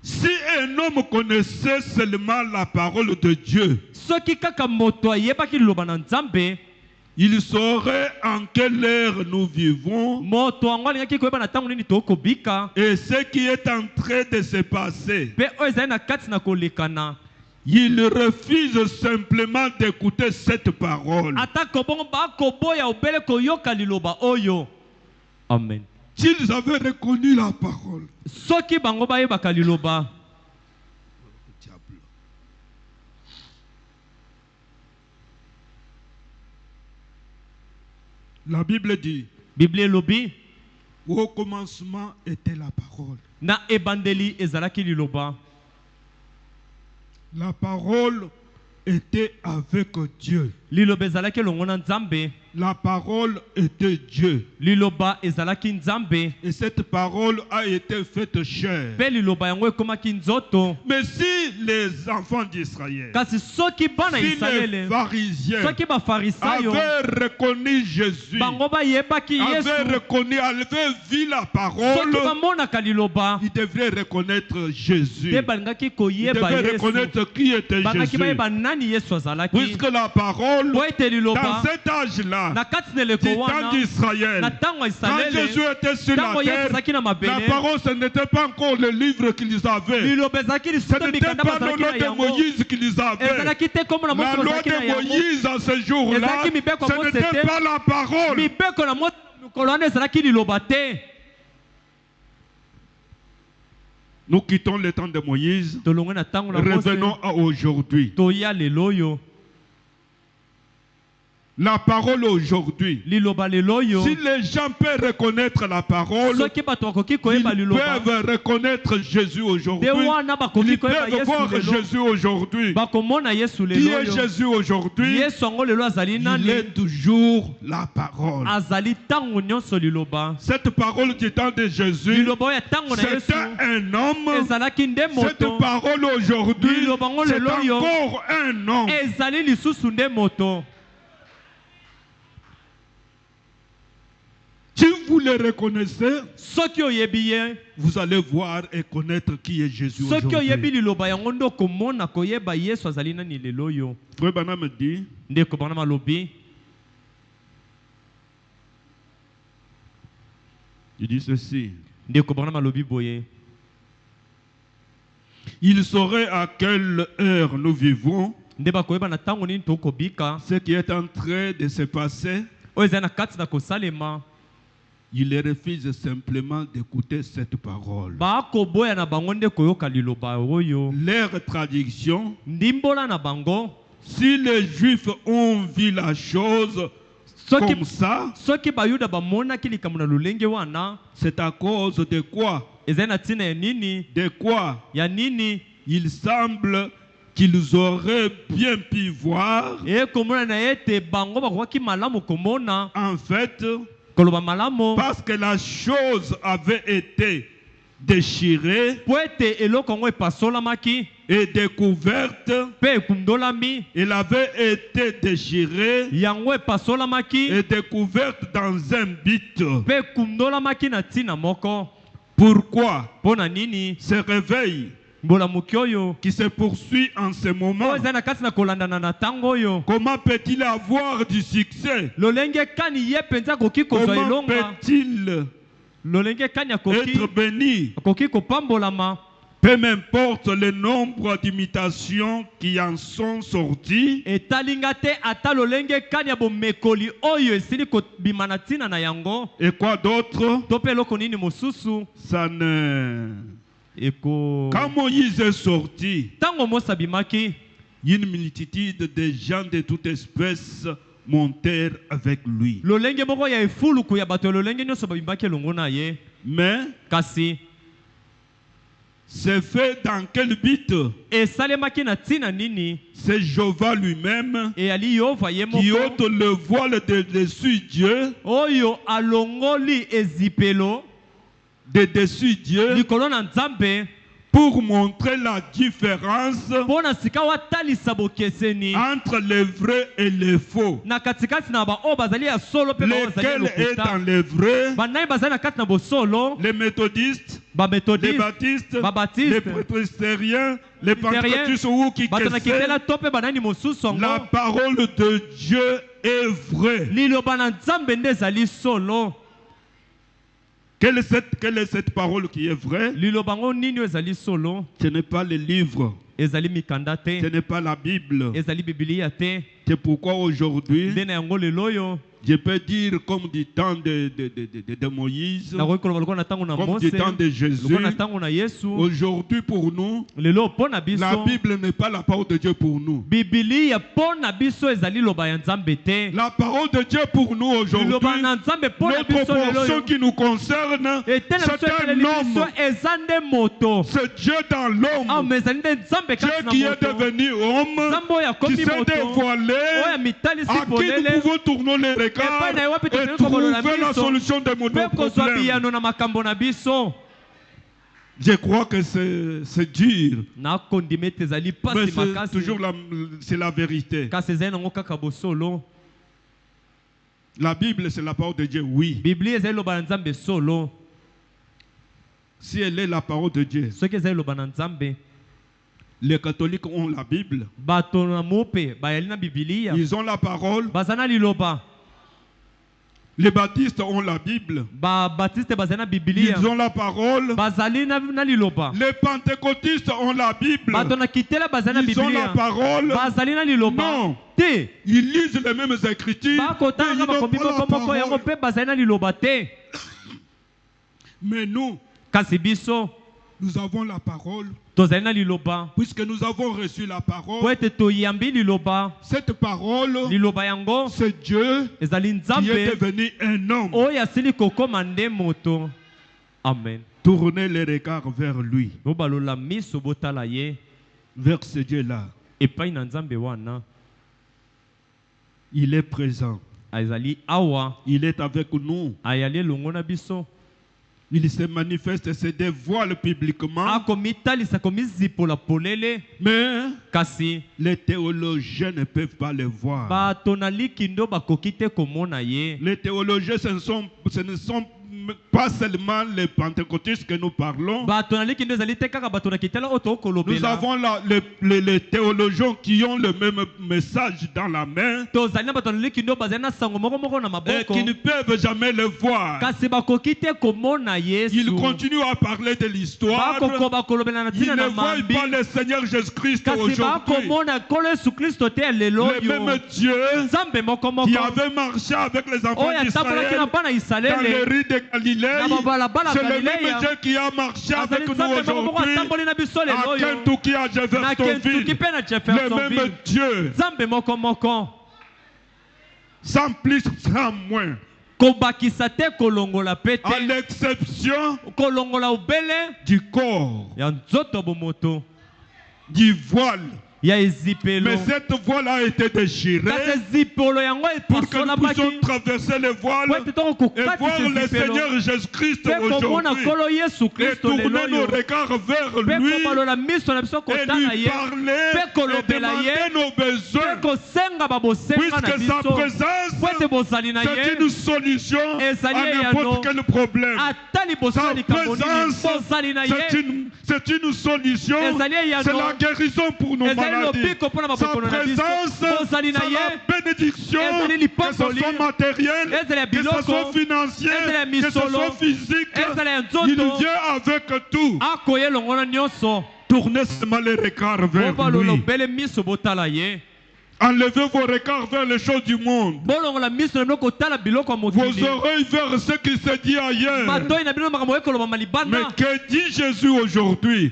A: si un homme connaissait seulement la parole de Dieu, il saurait en quelle ère nous vivons et ce qui est en train de se passer. Il refuse simplement d'écouter cette parole.
B: Amen.
A: S'ils avaient reconnu la parole, la Bible dit, au commencement était la parole. La parole était avec Dieu.
B: liloba ezalaki elongo na Nzambe.
A: La parole était Dieu.
B: Liloba ezalaki Nzambe.
A: Et cette parole a été faite chair.
B: Pe liloba yango ekomaki nzoto.
A: Mais si les enfants d'Israël,
B: Kasi soki bana
A: si
B: Israele,
A: les pharisiens
B: soki ba farisayo
A: avaient reconnu Jésus,
B: bango ba yebaki Yesu,
A: avaient reconnu, avaient vu la parole,
B: soki ba mona kaliloba,
A: ils devraient reconnaître Jésus.
B: te balingaki
A: Ils
B: koyeba
A: devaient
B: Yesu.
A: reconnaître qui était
B: Bangaki ba
A: Jésus.
B: yeba nani Yesu azalaki.
A: Puisque la parole,
B: Po ete
A: dans
B: liloba
A: cet âge-là,
B: na kati neleko
A: du temps
B: wana
A: d'Israël,
B: na tango
A: quand
B: Israele,
A: Jésus était sur la
B: tango Yesu
A: terre,
B: azalaki na
A: la
B: mabele,
A: parole, ce n'était pas encore le livre qu'ils avaient.
B: liloba ezalaki
A: Ce
B: lisusu
A: n'était
B: mikanda
A: pas la
B: bazalaki
A: loi
B: na
A: de
B: yango.
A: Moïse qu'ils avaient.
B: Ezalaki te komo na
A: La
B: Mose
A: loi
B: bazalaki na
A: de
B: yango.
A: Moïse à ce jour-là,
B: Ezalaki mibeko ya
A: ce
B: Mose
A: n'était
B: te.
A: pas la parole.
B: Mibeko na Mose mikolo wana ezalaki liloba te.
A: Nous quittons le temps de Moïse,
B: Tolongwe na tango na Mose,
A: revenons à aujourd'hui.
B: toya lelo oyo.
A: La parole aujourd'hui.
B: Liloba lelo oyo.
A: Si les gens peuvent reconnaître la parole,
B: Soki bato bakoki
A: ils
B: koyeba liloba,
A: peuvent reconnaître Jésus aujourd'hui.
B: de wana bakoki
A: Ils
B: koyeba
A: peuvent
B: Yesu
A: voir
B: lelo.
A: Jésus aujourd'hui.
B: Bakomona Yesu
A: Qui
B: lelo
A: est
B: oyo.
A: Jésus aujourd'hui?
B: Yesu yango lelo azali
A: Il
B: nani?
A: est toujours la parole.
B: Azali tango nyonso liloba.
A: Cette parole du temps de Jésus,
B: Liloba oyo ya tango na Yesu
A: c'était un homme.
B: ezalaki nde
A: Cette
B: moto.
A: parole aujourd'hui,
B: Liloba ngo
A: c'est
B: lelo oyo
A: encore un homme.
B: ezali lisusu nde moto.
A: Si vous le reconnaissez,
B: Soki oyebi ye,
A: vous allez voir et connaître qui est Jésus
B: soki oyebi
A: aujourd'hui.
B: liloba yango nde okomona koyeba Yesu azali nani lelo oyo.
A: Frère Branham dit,
B: Ndeko bana malobi,
A: il dit ceci.
B: ndeko bana malobi boye.
A: Il saurait à quelle heure nous vivons,
B: Nde bakoyeba na tango nini tokobika,
A: ce qui est en train de se passer.
B: oyo ezali na kati na kosalema.
A: Il refuse simplement d'écouter cette parole.
B: Bakoboya na bango nde koyoka liloba oyo.
A: Leur traduction,
B: Ndimbola na bango,
A: si les Juifs ont vu la chose
B: soki
A: comme ça,
B: soki bayuda bamonaki likambo na lolenge wana,
A: c'est à cause de quoi?
B: ezali na ntina ya nini?
A: De quoi?
B: Ya nini?
A: Il semble qu'ils auraient bien pu voir.
B: Ekomona na ete bango bakoki malamu komona.
A: En fait,
B: Koloba malamu.
A: parce que la chose avait été déchirée
B: Po ete eloko yango epasolamaki
A: et découverte,
B: pe ekundolami,
A: elle avait été déchirée
B: yango epasolamaki
A: et découverte dans un but.
B: pe ekundolamaki na ntina moko.
A: Pourquoi
B: Mpo na nini?
A: ce réveil
B: Mbolamuki oyo
A: qui se poursuit en ce moment,
B: oyo ezali na kati na kolandana na ntango oyo,
A: comment peut-il avoir du succès?
B: lolenge kani ye mpenza akoki kozwa
A: Comment
B: elonga?
A: peut-il
B: Lolenge kani akoki
A: être béni?
B: akoki kopambolama?
A: Peu m'importe le nombre d'imitations qui en sont sorties,
B: Etalinga te ata lolenge kani ya bomekoli oyo esili kobima na ntina na yango.
A: et quoi d'autre?
B: To pe eloko nini mosusu
A: Ça ne...
B: eko
A: Quand Moïse est sorti,
B: ntango Mose abimaki,
A: une multitude de gens de toute espèce montèrent avec lui.
B: lolenge moko ya efuluku ya bato ya lolenge nyonso babimaki elongo na ye.
A: Mais
B: Kasi
A: c'est fait dans quel but?
B: esalemaki na ntina nini?
A: C'est Jéhovah lui-même
B: Eyali Yehova ye
A: qui
B: moko
A: ôte le voile de dessus Dieu,
B: oyo alongoli ezipelo
A: de dessus Dieu,
B: likolo na Nzambe
A: pour montrer la différence
B: mpo na sika watalisa bokeseni
A: entre les vrais et les faux.
B: na katikati na baoyo bazali ya solo mpe bao bazali ya
A: Lequel est dans
B: lokuta.
A: les vrais?
B: Banani bazali na kati na bosolo,
A: Les méthodistes, les
B: bamethodiste,
A: baptistes, les
B: babaptiste,
A: presbytériens, les pentecôtistes ou qui
B: bato na
A: que
B: kitela to mpe banani mosusu
A: la
B: yango.
A: parole de Dieu est vraie.
B: Liloba na Nzambe nde ezali solo.
A: Quelle est cette parole qui est vraie?
B: Liloba ngo nini oyo ezali solo?
A: Ce n'est pas le livre,
B: Ezali mikanda
A: ce
B: te,
A: n'est pas la Bible.
B: ezali Biblia te.
A: C'est pourquoi aujourd'hui,
B: Nde na yango lelo oyo
A: Je peux dire comme du temps de Moïse, comme du temps de Jésus. Aujourd'hui pour nous, la Bible n'est pas la parole de Dieu pour nous. La parole de Dieu pour nous aujourd'hui, notre portion qui nous concerne, c'est un homme. C'est Dieu dans l'homme. Dieu qui est devenu homme, qui s'est dévoilé, à qui nous pouvons tourner les regards et trouver la solution de nos problèmes. Je crois que c'est dur, mais c'est toujours la vérité. La Bible, c'est la parole de Dieu, oui. Si elle est la parole de Dieu, les catholiques ont la Bible. Ils ont la parole. Les baptistes ont la Bible. Ils ont la parole. Les pentecôtistes ont la Bible. Ils ont la parole. Non. Ils lisent les mêmes écritures. Mais nous, nous avons la parole. Puisque nous avons reçu la parole, cette parole, c'est Dieu qui est devenu un homme.
B: Amen.
A: Tournez les regards vers lui, vers ce Dieu-là. Il est présent. Il est avec nous. Il se manifeste et se dévoile publiquement. Mais les théologiens ne peuvent pas le voir. Les théologiens, ce ne sont pas seulement les pentecôtistes que nous parlons. Nous avons les théologiens qui ont le même message dans la main et qui ne peuvent jamais le voir. Ils continuent à parler de l'histoire. Ils ne voient pas le Seigneur Jésus-Christ aujourd'hui. Le même Dieu qui avait marché avec les enfants d'Israël dans les rues de Galilée, c'est le même Dieu qui a marché avec nous aujourd'hui à Kentucky, à Jeffersonville. Le même Dieu, sans plus, sans moins. À l'exception du corps, du voile. Mais cette voile a été déchirée pour que nous puissions traverser le voile et voir le Seigneur Jésus-Christ aujourd'hui et tourner nos regards vers lui et lui parler et demander nos besoins, puisque sa présence c'est une solution à n'importe quel problème. Sa présence c'est une solution, c'est la guérison pour nos maladies. Sa présence, c'est la bénédiction, que ce soit matériel, que ce soit financier, que ce soit physique. Il vient avec tout. Tournez seulement les regards vers lui. Enlevez vos regards vers les choses du monde. Vos oreilles vers ce qui se dit ailleurs. Mais que dit Jésus aujourd'hui?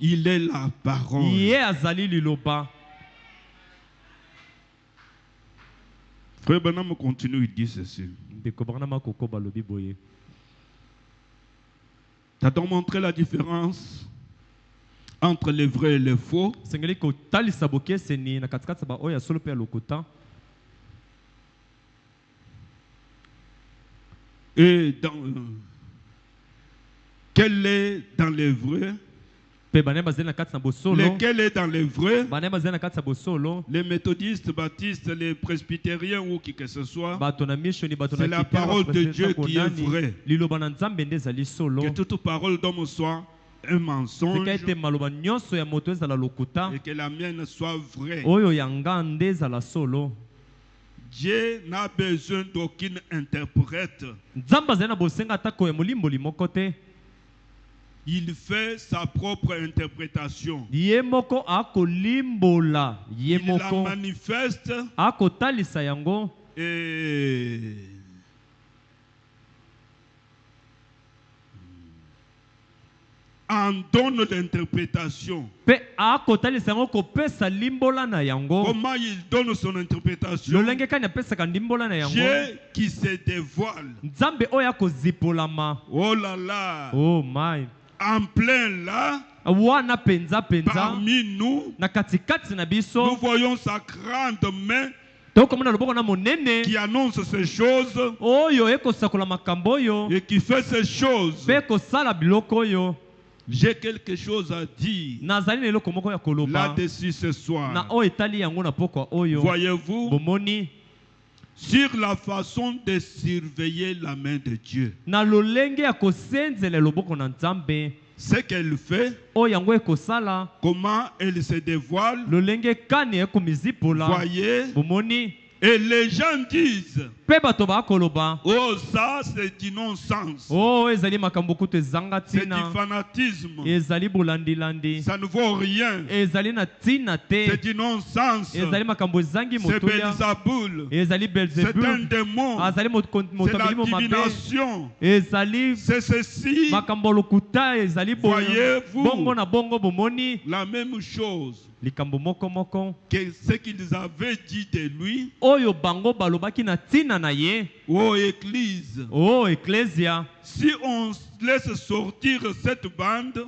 A: Il est la parole. Frère Branham continue, il dit ceci. T'as-t-on montré la différence entre les vrais et les faux? Et quel est dans les vrais? Lequel est dans les vrais? Les méthodistes, baptistes, les presbytériens ou qui que ce soit, c'est la parole de Dieu qui est vraie. Que toute parole d'homme soit un mensonge et que la mienne soit vraie. Dieu n'a besoin d'aucune interprète. il fait sa propre interprétation.
C: Il
A: la manifeste et en donne l'interprétation. Comment il donne son interprétation? Dieu qui se dévoile. Oh là là.
C: Oh my.
A: En plein là. Parmi nous. Nous voyons sa grande main qui annonce ces choses et qui fait ces choses. J'ai quelque chose à dire là-dessus ce soir. Voyez-vous, sur la façon de surveiller la main de Dieu. Ce qu'elle fait, comment elle se dévoile, voyez, et les gens disent, oh ça c'est du non-sens, c'est du fanatisme, ça ne vaut rien, c'est du non-sens, c'est Belzéboul, c'est un démon, c'est la divination, c'est ceci. Voyez-vous la même chose que ce qu'ils avaient dit de lui. Oh Église,
C: oh Ecclesia,
A: si on laisse sortir cette bande,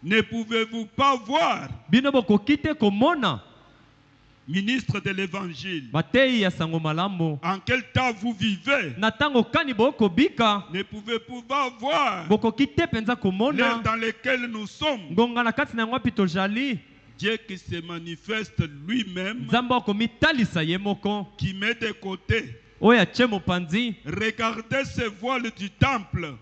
A: ne pouvez-vous pas voir, ministre de l'évangile, en quel temps vous vivez? Ne pouvez-vous pas voir l'ère dans laquelle nous sommes? Dieu qui se manifeste lui-même, qui met de côté. Regardez ce voile du temple.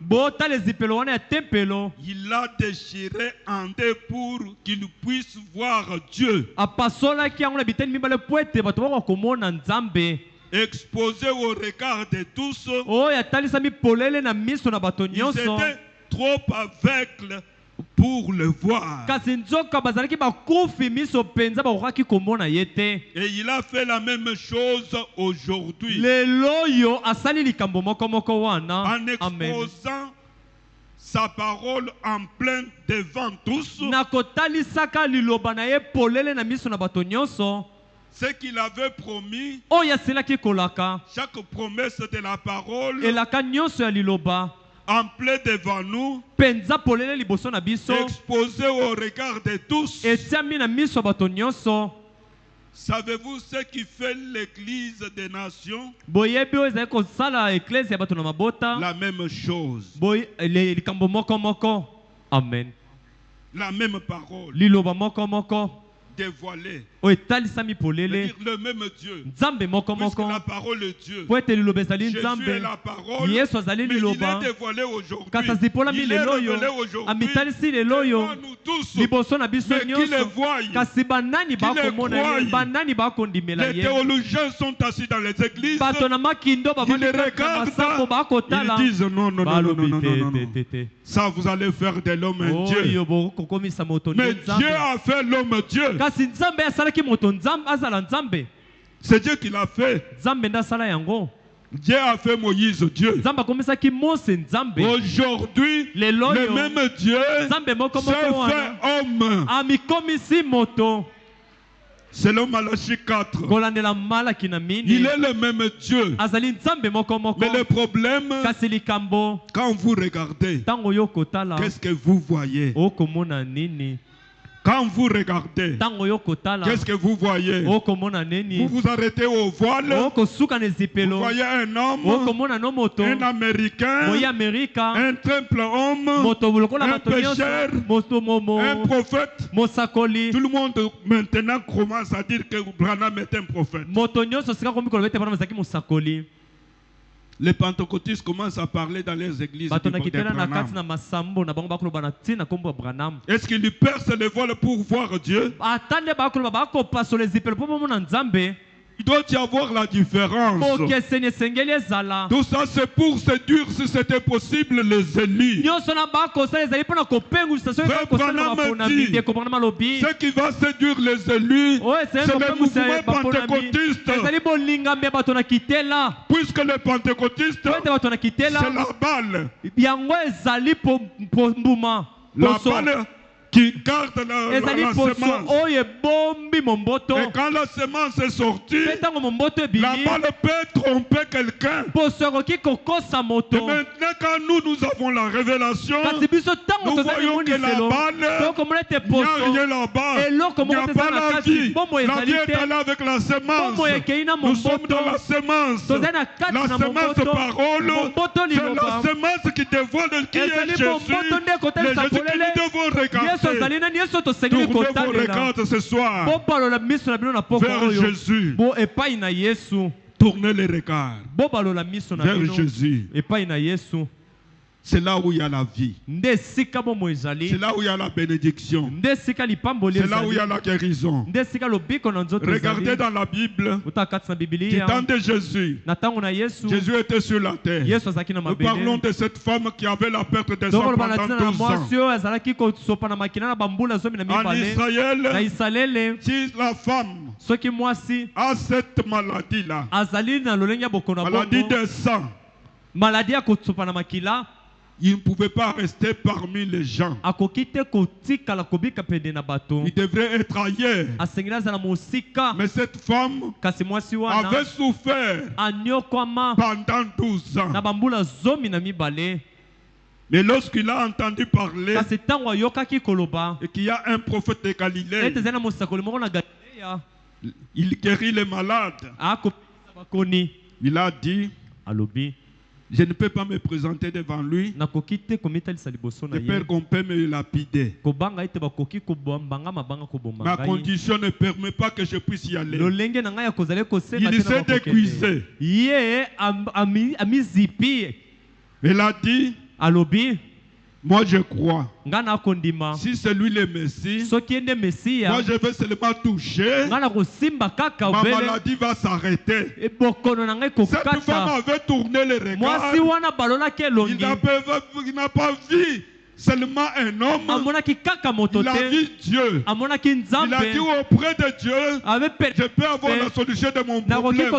A: Il a déchiré en deux pour qu'il puisse voir Dieu. Exposé au regard de tous, ils étaient trop aveugles pour le voir. Et il a fait la même chose aujourd'hui. En exposant sa parole en plein devant tous. Ce qu'il avait promis, chaque promesse de la parole, en plein devant nous, exposé au regard de tous. Savez-vous ce qui fait l'église des nations? La même chose.
C: Amen.
A: La même parole. Dévoilé. Le même Dieu. Puisque la parole de Dieu. Jésus est la parole. Mais il est dévoilé aujourd'hui. Il est révélé aujourd'hui. Devant nous tous. Mais qui le voient, qui le croient. Les théologiens sont assis dans les églises. Ils les regardent. Ils disent non, non, non, non, non, non, non. Ça, vous allez faire de l'homme un Dieu. Mais Dieu a fait l'homme Dieu. C'est Dieu qui l'a fait. Dieu a fait Moïse Dieu. Aujourd'hui, le même Dieu s'est fait homme. Selon Malachie 4, il est le même Dieu. Mais le problème, quand vous regardez, qu'est-ce que vous voyez? Quand vous regardez, qu'est-ce que vous voyez? Vous vous arrêtez au voile. Vous voyez un homme, un Américain, un simple homme, un pécheur, un prophète. Tout le monde maintenant commence à dire que Branham est un prophète. Les pentecôtistes commencent à parler dans les églises. Est-ce qu'ils percent les voiles pour voir Dieu? Il doit y avoir la différence. Tout ça c'est pour séduire, si c'était possible, les élus. Ce qui va séduire les élus, c'est le mouvement pentecôtiste. Puisque les pentecôtistes, c'est la balle. La balle qui garde la semence. Et quand la semence est sortie, la balle peut tromper quelqu'un. Et maintenant, quand nous avons la révélation, nous voyons que la balle, il n'y a rien là-bas. Il n'y a pas la vie. La vie est allée avec la semence. Nous sommes dans la semence. La semence parole, c'est la semence qui dévoile qui est Jésus. Les Jésus que nous devons regarder. Tournez vos regards ce soir vers Jésus. Tournez les regards vers Jésus. C'est là où il y a la vie. C'est là où il y a la bénédiction. C'est là où il y a la guérison. Regardez dans la Bible, du temps de Jésus, Jésus était sur la terre. Nous parlons de cette femme qui avait la perte des sang pendant 12 ans. En Israël, si la femme a cette maladie-là, maladie des sangs, il ne pouvait pas rester parmi les gens. Il devrait être ailleurs. Mais cette femme avait souffert pendant 12 ans. Mais lorsqu'il a entendu parler et qu'il y a un prophète de Galilée, il guérit les malades. Il a dit, je ne peux pas me présenter devant lui de peur qu'on peut me lapider. Ma condition ne permet pas que je puisse y aller. Il s'est déguisé. Il a dit, moi je crois. Si c'est lui le Messie, moi je vais seulement toucher. Ma maladie va s'arrêter. Cette femme avait tourné les regards. Il n'a pas vu seulement un homme. Il a vu Dieu. Il a dit auprès de Dieu, je peux avoir la solution de mon problème.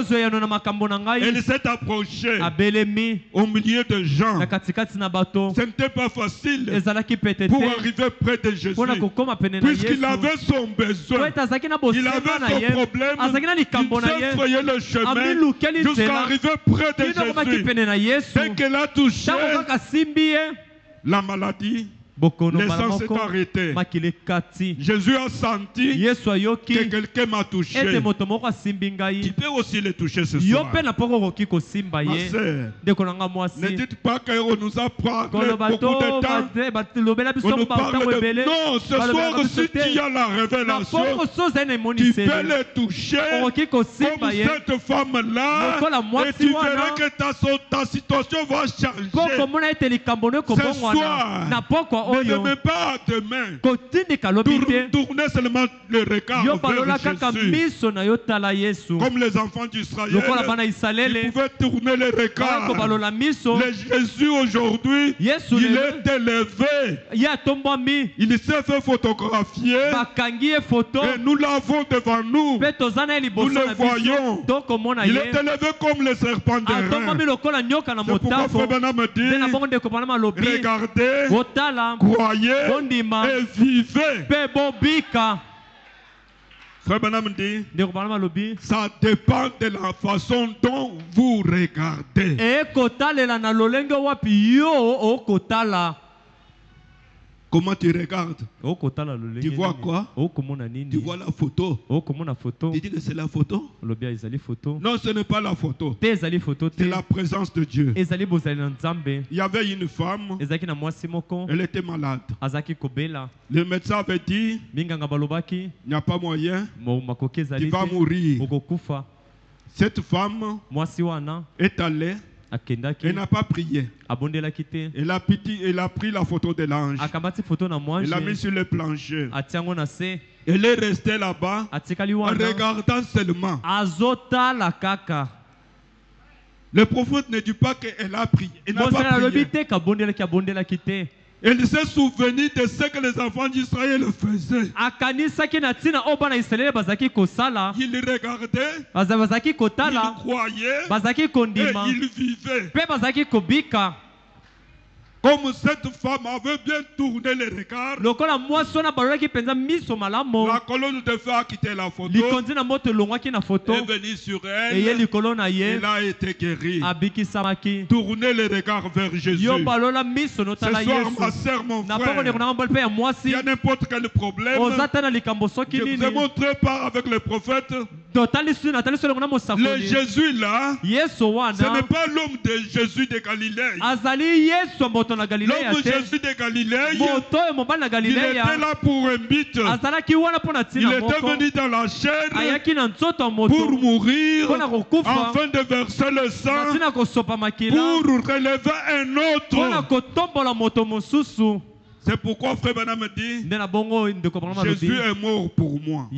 A: Et il s'est approché au milieu de gens. Ce n'était pas facile pour arriver près de Jésus. Puisqu'il avait son besoin, il avait son problème, il s'est frayé le chemin jusqu'à arriver près de Jésus. Dès qu'elle a touché la maladie, le sang s'est arrêté. Jésus a senti que quelqu'un m'a touché. Tu peux aussi le toucher ce soir. Ma sœur, ne dites pas qu'on nous a parlé beaucoup de temps. On nous parle de... Non, ce soir, si tu as la révélation, tu peux le toucher comme cette femme-là et tu verras que ta situation va changer. Ce soir, ne mets pas demain. Tournez seulement le regard vers Jésus. Comme les enfants d'Israël, ils pouvaient tourner le regard. Jésus aujourd'hui, il est élevé. Il s'est fait photographier. Et nous l'avons devant nous. Nous le voyons. Il est élevé comme le serpent de rein. C'est pourquoi Frère Branham me dit, regardez, croyez et vivez. Frère Branham dit, ça dépend de la façon dont vous regardez. Comment tu regardes? Tu vois quoi? Tu vois la photo. Tu dis que c'est la photo? Non, ce n'est pas la photo. C'est la présence de Dieu. Il y avait une femme. Elle était malade. Le médecin avait dit, il n'y a pas moyen. Tu vas mourir. Cette femme est allée Elle n'a pas prié. Elle a pris la photo de l'ange. Elle l'a mis sur le plancher. Elle est restée là-bas en regardant seulement. Le prophète ne dit pas qu'elle a prié. Elle n'a pas prié. Elle s'est souvenue de ce que les enfants d'Israël faisaient. Ils regardaient, ils croyaient et ils vivaient. Comme cette femme avait bien tourné les regards, la colonne de feu a quitté la photo, est venue sur elle, elle a été guérie. Tournez les regards vers Jésus. Ce soir, ma soeur, mon frère, il y a n'importe quel problème, je vous ai montré par avec le prophète, le Jésus là, ce n'est pas l'homme de Jésus de Galilée. L'homme Jésus de Galilée, il était là pour un but. Il était venu dans la chair pour mourir, afin de verser le sang, pour relever un autre. C'est pourquoi Frère Branham dit, Jésus est mort pour moi.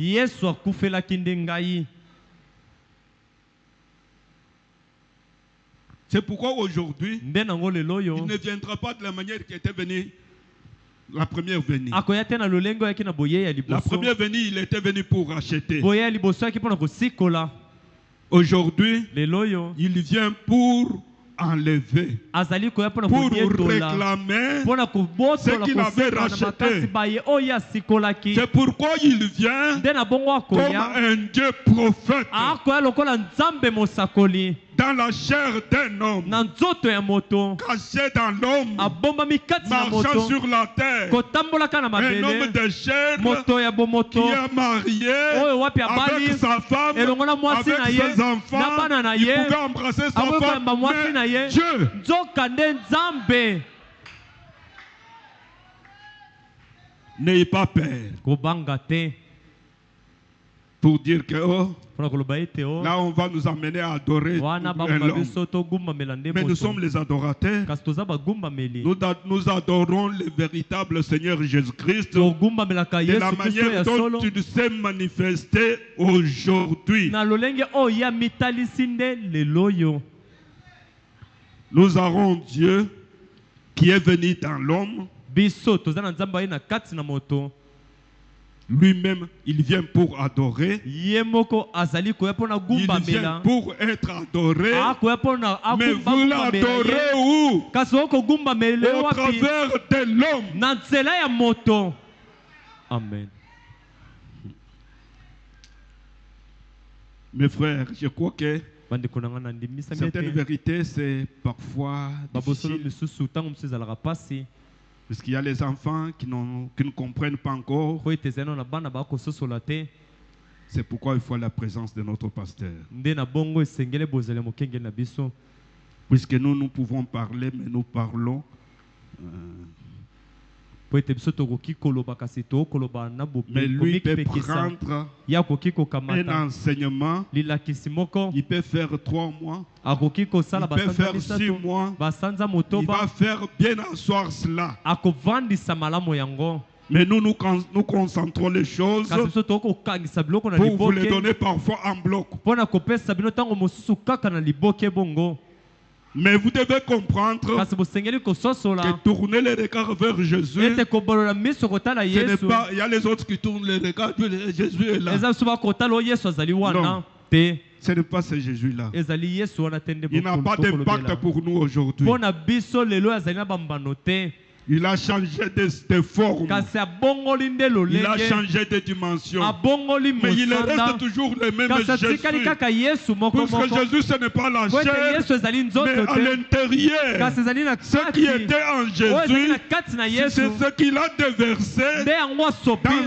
A: C'est pourquoi aujourd'hui, il ne viendra pas de la manière qui était venu la première venue. La première venue, il était venu pour racheter. Aujourd'hui, il vient pour enlever, pour réclamer ce qu'il avait racheté. C'est pourquoi il vient comme un Dieu prophète dans la chair d'un homme, caché dans l'homme, marchant sur la terre, un homme de chair qui est marié avec sa femme, avec ses enfants, il pouvait embrasser sa femme, mais Dieu. N'ayez pas peur pour dire que là on va nous amener à adorer un homme. Mais nous sommes les adorateurs. Nous adorons le véritable Seigneur Jésus-Christ de la manière dont il s'est manifesté aujourd'hui. Nous avons Dieu qui est venu dans l'homme. Lui-même, il vient pour adorer. Il vient pour être adoré. Mais vous l'adorez où? Au travers de l'homme. Amen. Mes frères, je crois que certaines vérités, c'est parfois difficile. Parce qu'il y a les enfants qui ne comprennent pas encore. C'est pourquoi il faut la présence de notre pasteur. Puisque nous pouvons parler, mais nous parlons. Mais lui peut prendre un enseignement. Il peut faire 3 mois. Il peut faire 6 mois. Il va faire bien asseoir cela. Mais nous concentrons les choses pour vous les donner parfois en bloc. Mais vous devez comprendre que tourner les regards vers Jésus, ce n'est pas, il y a les autres qui tournent les regards, Jésus est là. Non, ce n'est pas ce Jésus-là. Il n'a pas d'impact pour nous aujourd'hui. Il a changé de forme. Il a changé de dimension. Mais il reste toujours le même Jésus. Parce que Jésus, ce n'est pas la chair, mais à l'intérieur. Ce qui était en Jésus, c'est ce qu'il a déversé dans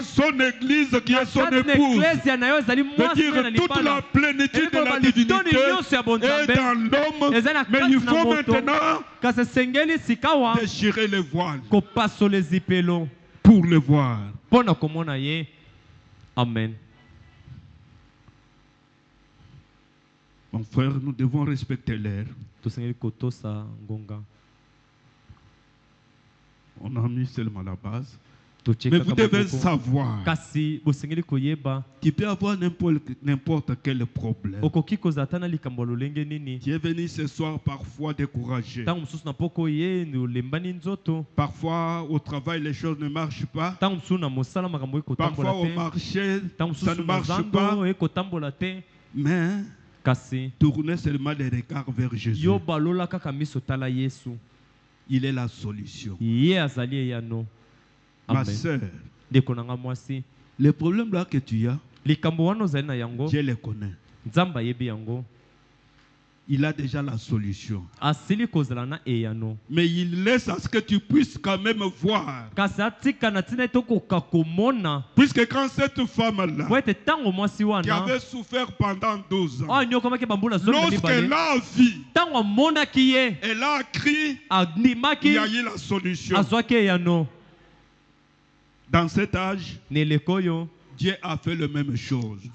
A: son église qui est son épouse. C'est-à-dire toute la plénitude de la divinité est dans l'homme. Mais il faut maintenant déchirer les voiles pour le voir. Amen. Donc frère, nous devons respecter l'heure. On a mis seulement la base. Mais vous devez savoir qu'il peut y avoir n'importe quel problème. Tu es venu ce soir parfois découragé. Parfois au travail les choses ne marchent pas. Parfois au marché ça ne marche pas. Mais tournez seulement les regards vers Jésus. Il est la solution. Ma soeur, les problèmes là que tu as, je les connais. Il a déjà la solution. Mais il laisse à ce que tu puisses quand même voir. Puisque quand cette femme-là, qui avait souffert pendant 12 ans, lorsqu'elle a vu, elle a crié, il y a eu la solution. Dans cet âge, Dieu a fait la même chose. Il y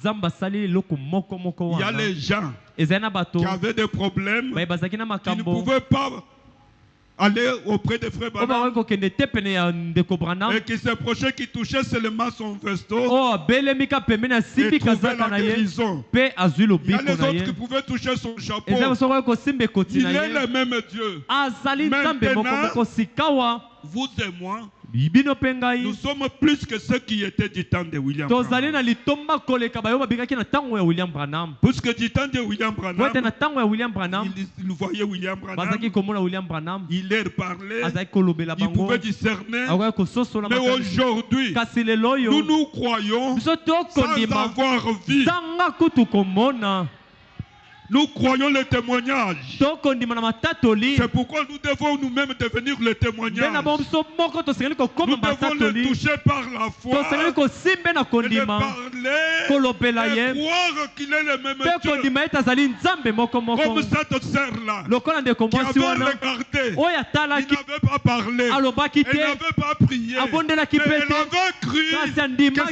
A: a les gens qui avaient des problèmes, qui ne pouvaient pas aller auprès de frère Branham et qui s'approchaient, qui touchaient seulement son veston et trouvaient la guérison. Il y a les autres qui pouvaient toucher son chapeau. Il est le même Dieu. Maintenant, vous et moi, nous sommes plus que ceux qui étaient du temps de William Branham. Puisque du temps de William Branham, il voyait William Branham, il leur parlait, il pouvait discerner. Mais aujourd'hui, nous croyons sans avoir vu. Nous croyons le témoignage. C'est pourquoi nous devons nous-mêmes devenir le témoignage. Nous devons le toucher par la foi et le parler et croire qu'il est le même Dieu. Comme cette sœur-là qui avait regardé, il n'avait pas parlé, elle n'avait pas prié, mais elle avait cru que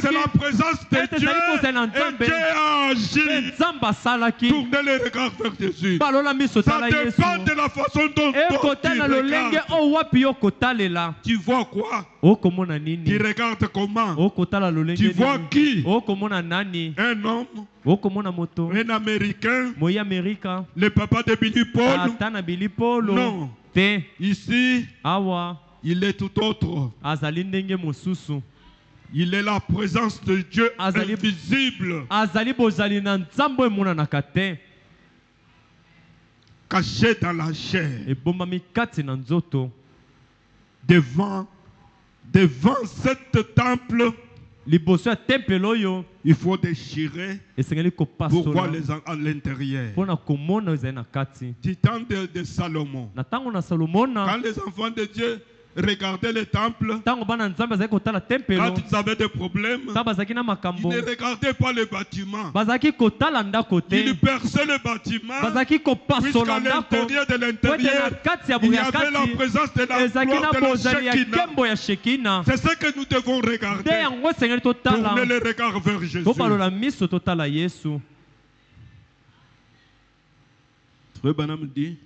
A: c'est la présence de Dieu et Dieu a agi. Tournez les regards vers Jésus. Ça dépend de la façon dont tu regardes. Tu vois quoi? Tu regardes comment? Tu vois qui? Un homme, un Américain, le papa de Billy Paul. Non. Ici, il est tout autre. Il est la présence de Dieu invisible. Caché dans la chair. Devant cet temple, il faut déchirer pour voir à l'intérieur. Du temps de Salomon, quand les enfants de Dieu regardaient le temple, quand ils avaient des problèmes, ils ne regardaient pas le bâtiment. Ils perçaient le bâtiment, puisqu'à l'intérieur de l'intérieur, il y avait la présence de la gloire de la Shekinah. C'est ce que nous devons regarder. Tourner le regard vers Jésus. Frère Branham dit,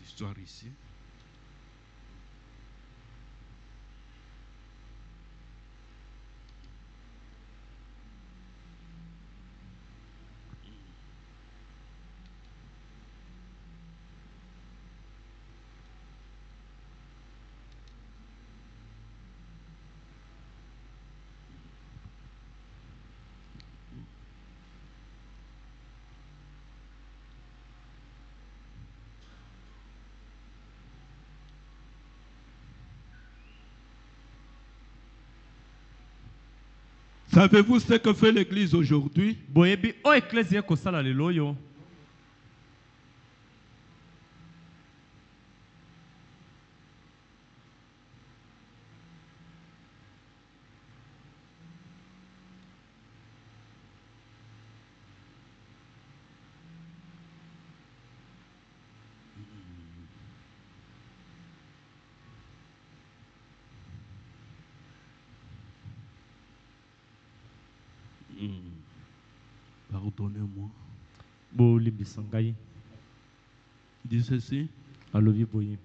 A: histoire ici. Savez-vous ce que fait l'Église aujourd'hui? Pardonnez-moi.
C: Bolimbisangay.
A: Dis ceci.
C: Alobi boyi.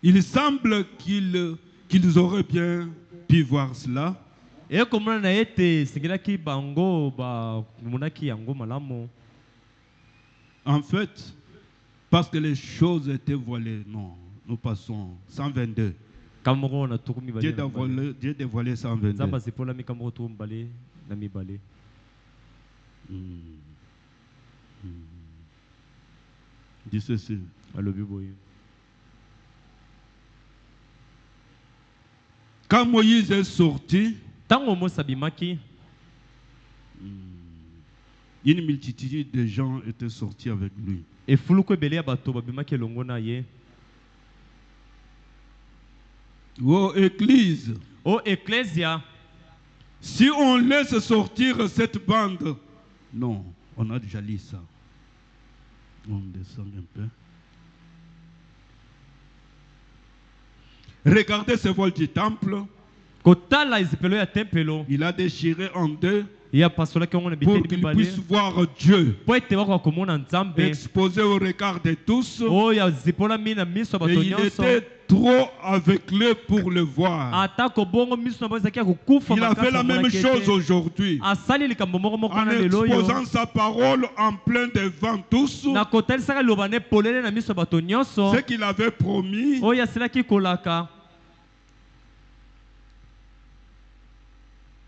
A: Il semble qu'ils auraient bien pu voir cela. En fait, parce que les choses étaient voilées. Non, nous passons 122. Dieu dévoilé 122. Dis ceci. Quand Moïse est sorti, une multitude de gens étaient sortis avec lui. Oh Église,
C: oh Ecclesia,
A: si on laisse sortir cette bande, non, on a déjà lu ça. On descend un peu. Regardez ce vol du temple. Il a déchiré en deux pour qu'il puisse voir Dieu exposé au regard de tous. Et il était trop aveuglé pour le voir. Il a fait la même chose aujourd'hui en exposant sa parole en plein devant tous. Ce qu'il avait promis,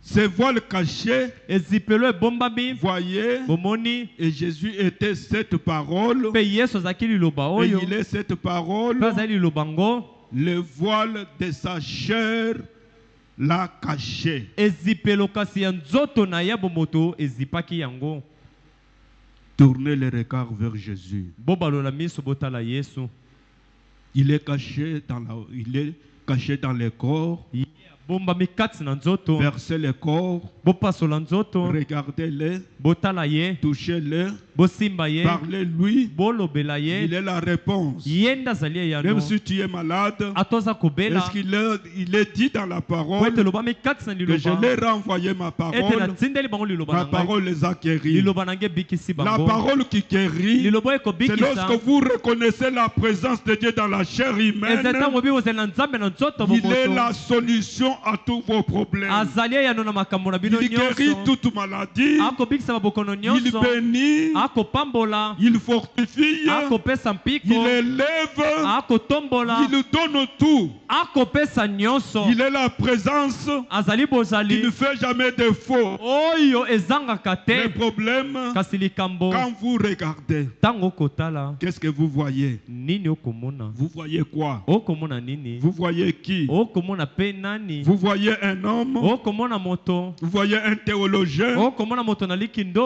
A: ces voiles cachés, voyez, et Jésus était cette parole, et il est cette parole, le voile de sa chair l'a caché. Tournez le regard vers Jésus. Il est caché dans le corps. Versez le corps, regardez-le, touchez-le, parlez-lui, il est la réponse. Même si tu es malade, est-ce qu'il est dit dans la parole que je leur ai renvoyé ma parole les a guéris. La parole qui guérit, c'est lorsque vous reconnaissez la présence de Dieu dans la chair humaine. Il est la solution à tous vos problèmes. Il guérit toute maladie. Il bénit. Il fortifie. Il élève. Il donne tout. Il est la présence qui ne fait jamais défaut. Le problème, quand vous regardez, qu'est-ce que vous voyez? Vous voyez quoi? Vous voyez qui? Vous voyez un homme, vous voyez un théologien.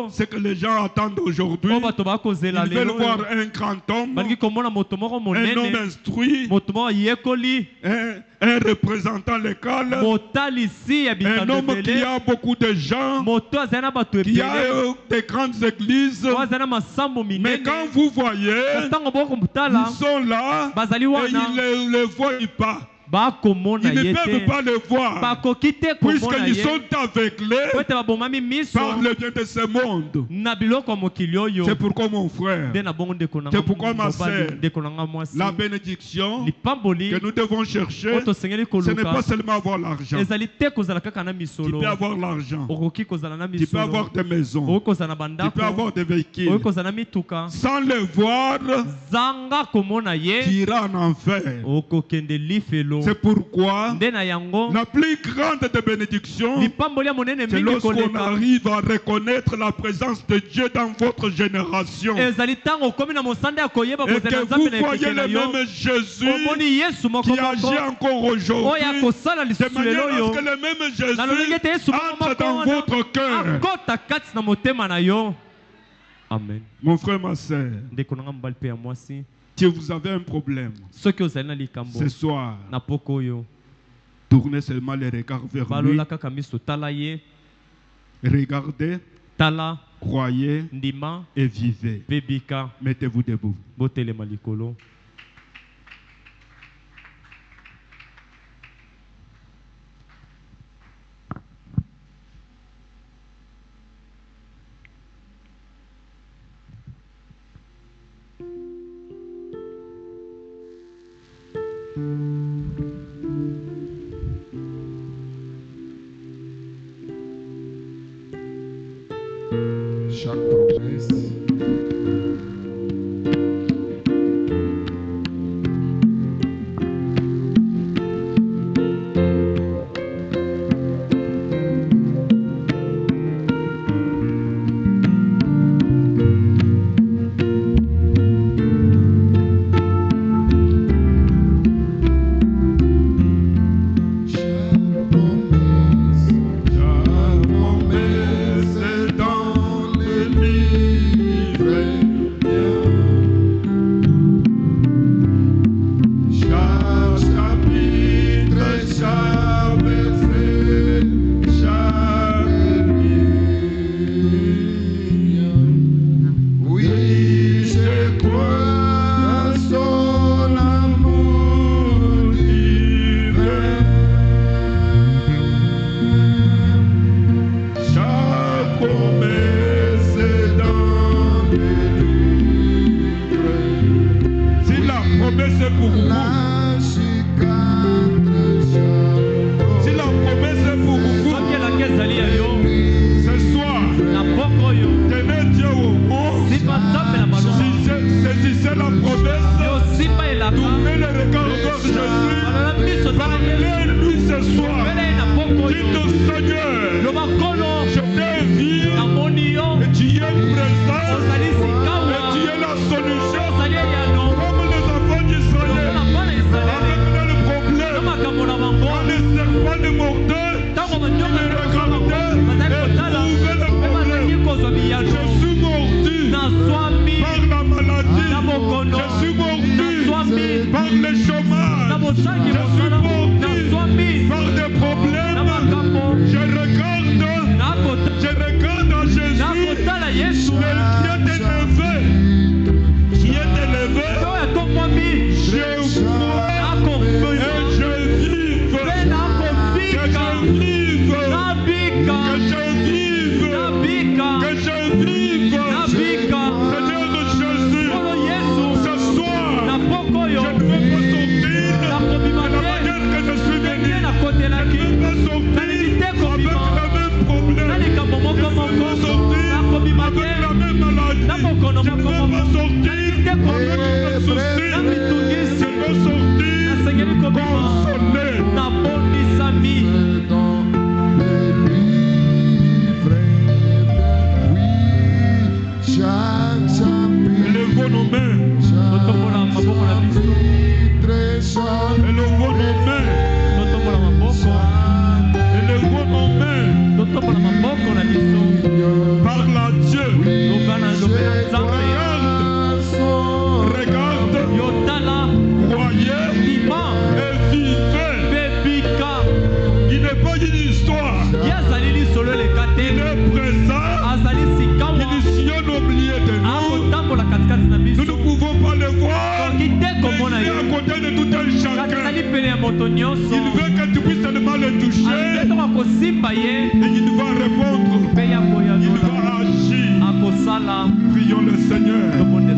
A: Ce que les gens attendent aujourd'hui, ils veulent voir un grand homme, un homme instruit, un représentant local, un homme qui a beaucoup de gens, qui a des grandes églises. Mais quand vous voyez, ils sont là et ils ne le voient pas. Ils ne peuvent pas le voir puisqu'ils sont aveuglés par le bien de ce monde. C'est pourquoi mon frère, c'est pourquoi ma sœur, la bénédiction que nous devons chercher, ce n'est pas seulement avoir l'argent. Tu peux avoir l'argent, tu peux avoir des maisons, tu peux avoir des véhicules. Sans le voir, tu iras en enfer. C'est pourquoi la plus grande des bénédictions, c'est lorsqu'on arrive à reconnaître la présence de Dieu dans votre génération. Et que vous voyez le même Jésus qui agit encore aujourd'hui, de manière à ce que le même Jésus entre dans votre cœur.
C: Amen.
A: Mon frère, ma soeur, si vous avez un problème ce soir, Tournez seulement les regards vers lui. Regardez, croyez et vivez. Mettez-vous debout.
D: Chaque promesse
A: Prions le Seigneur.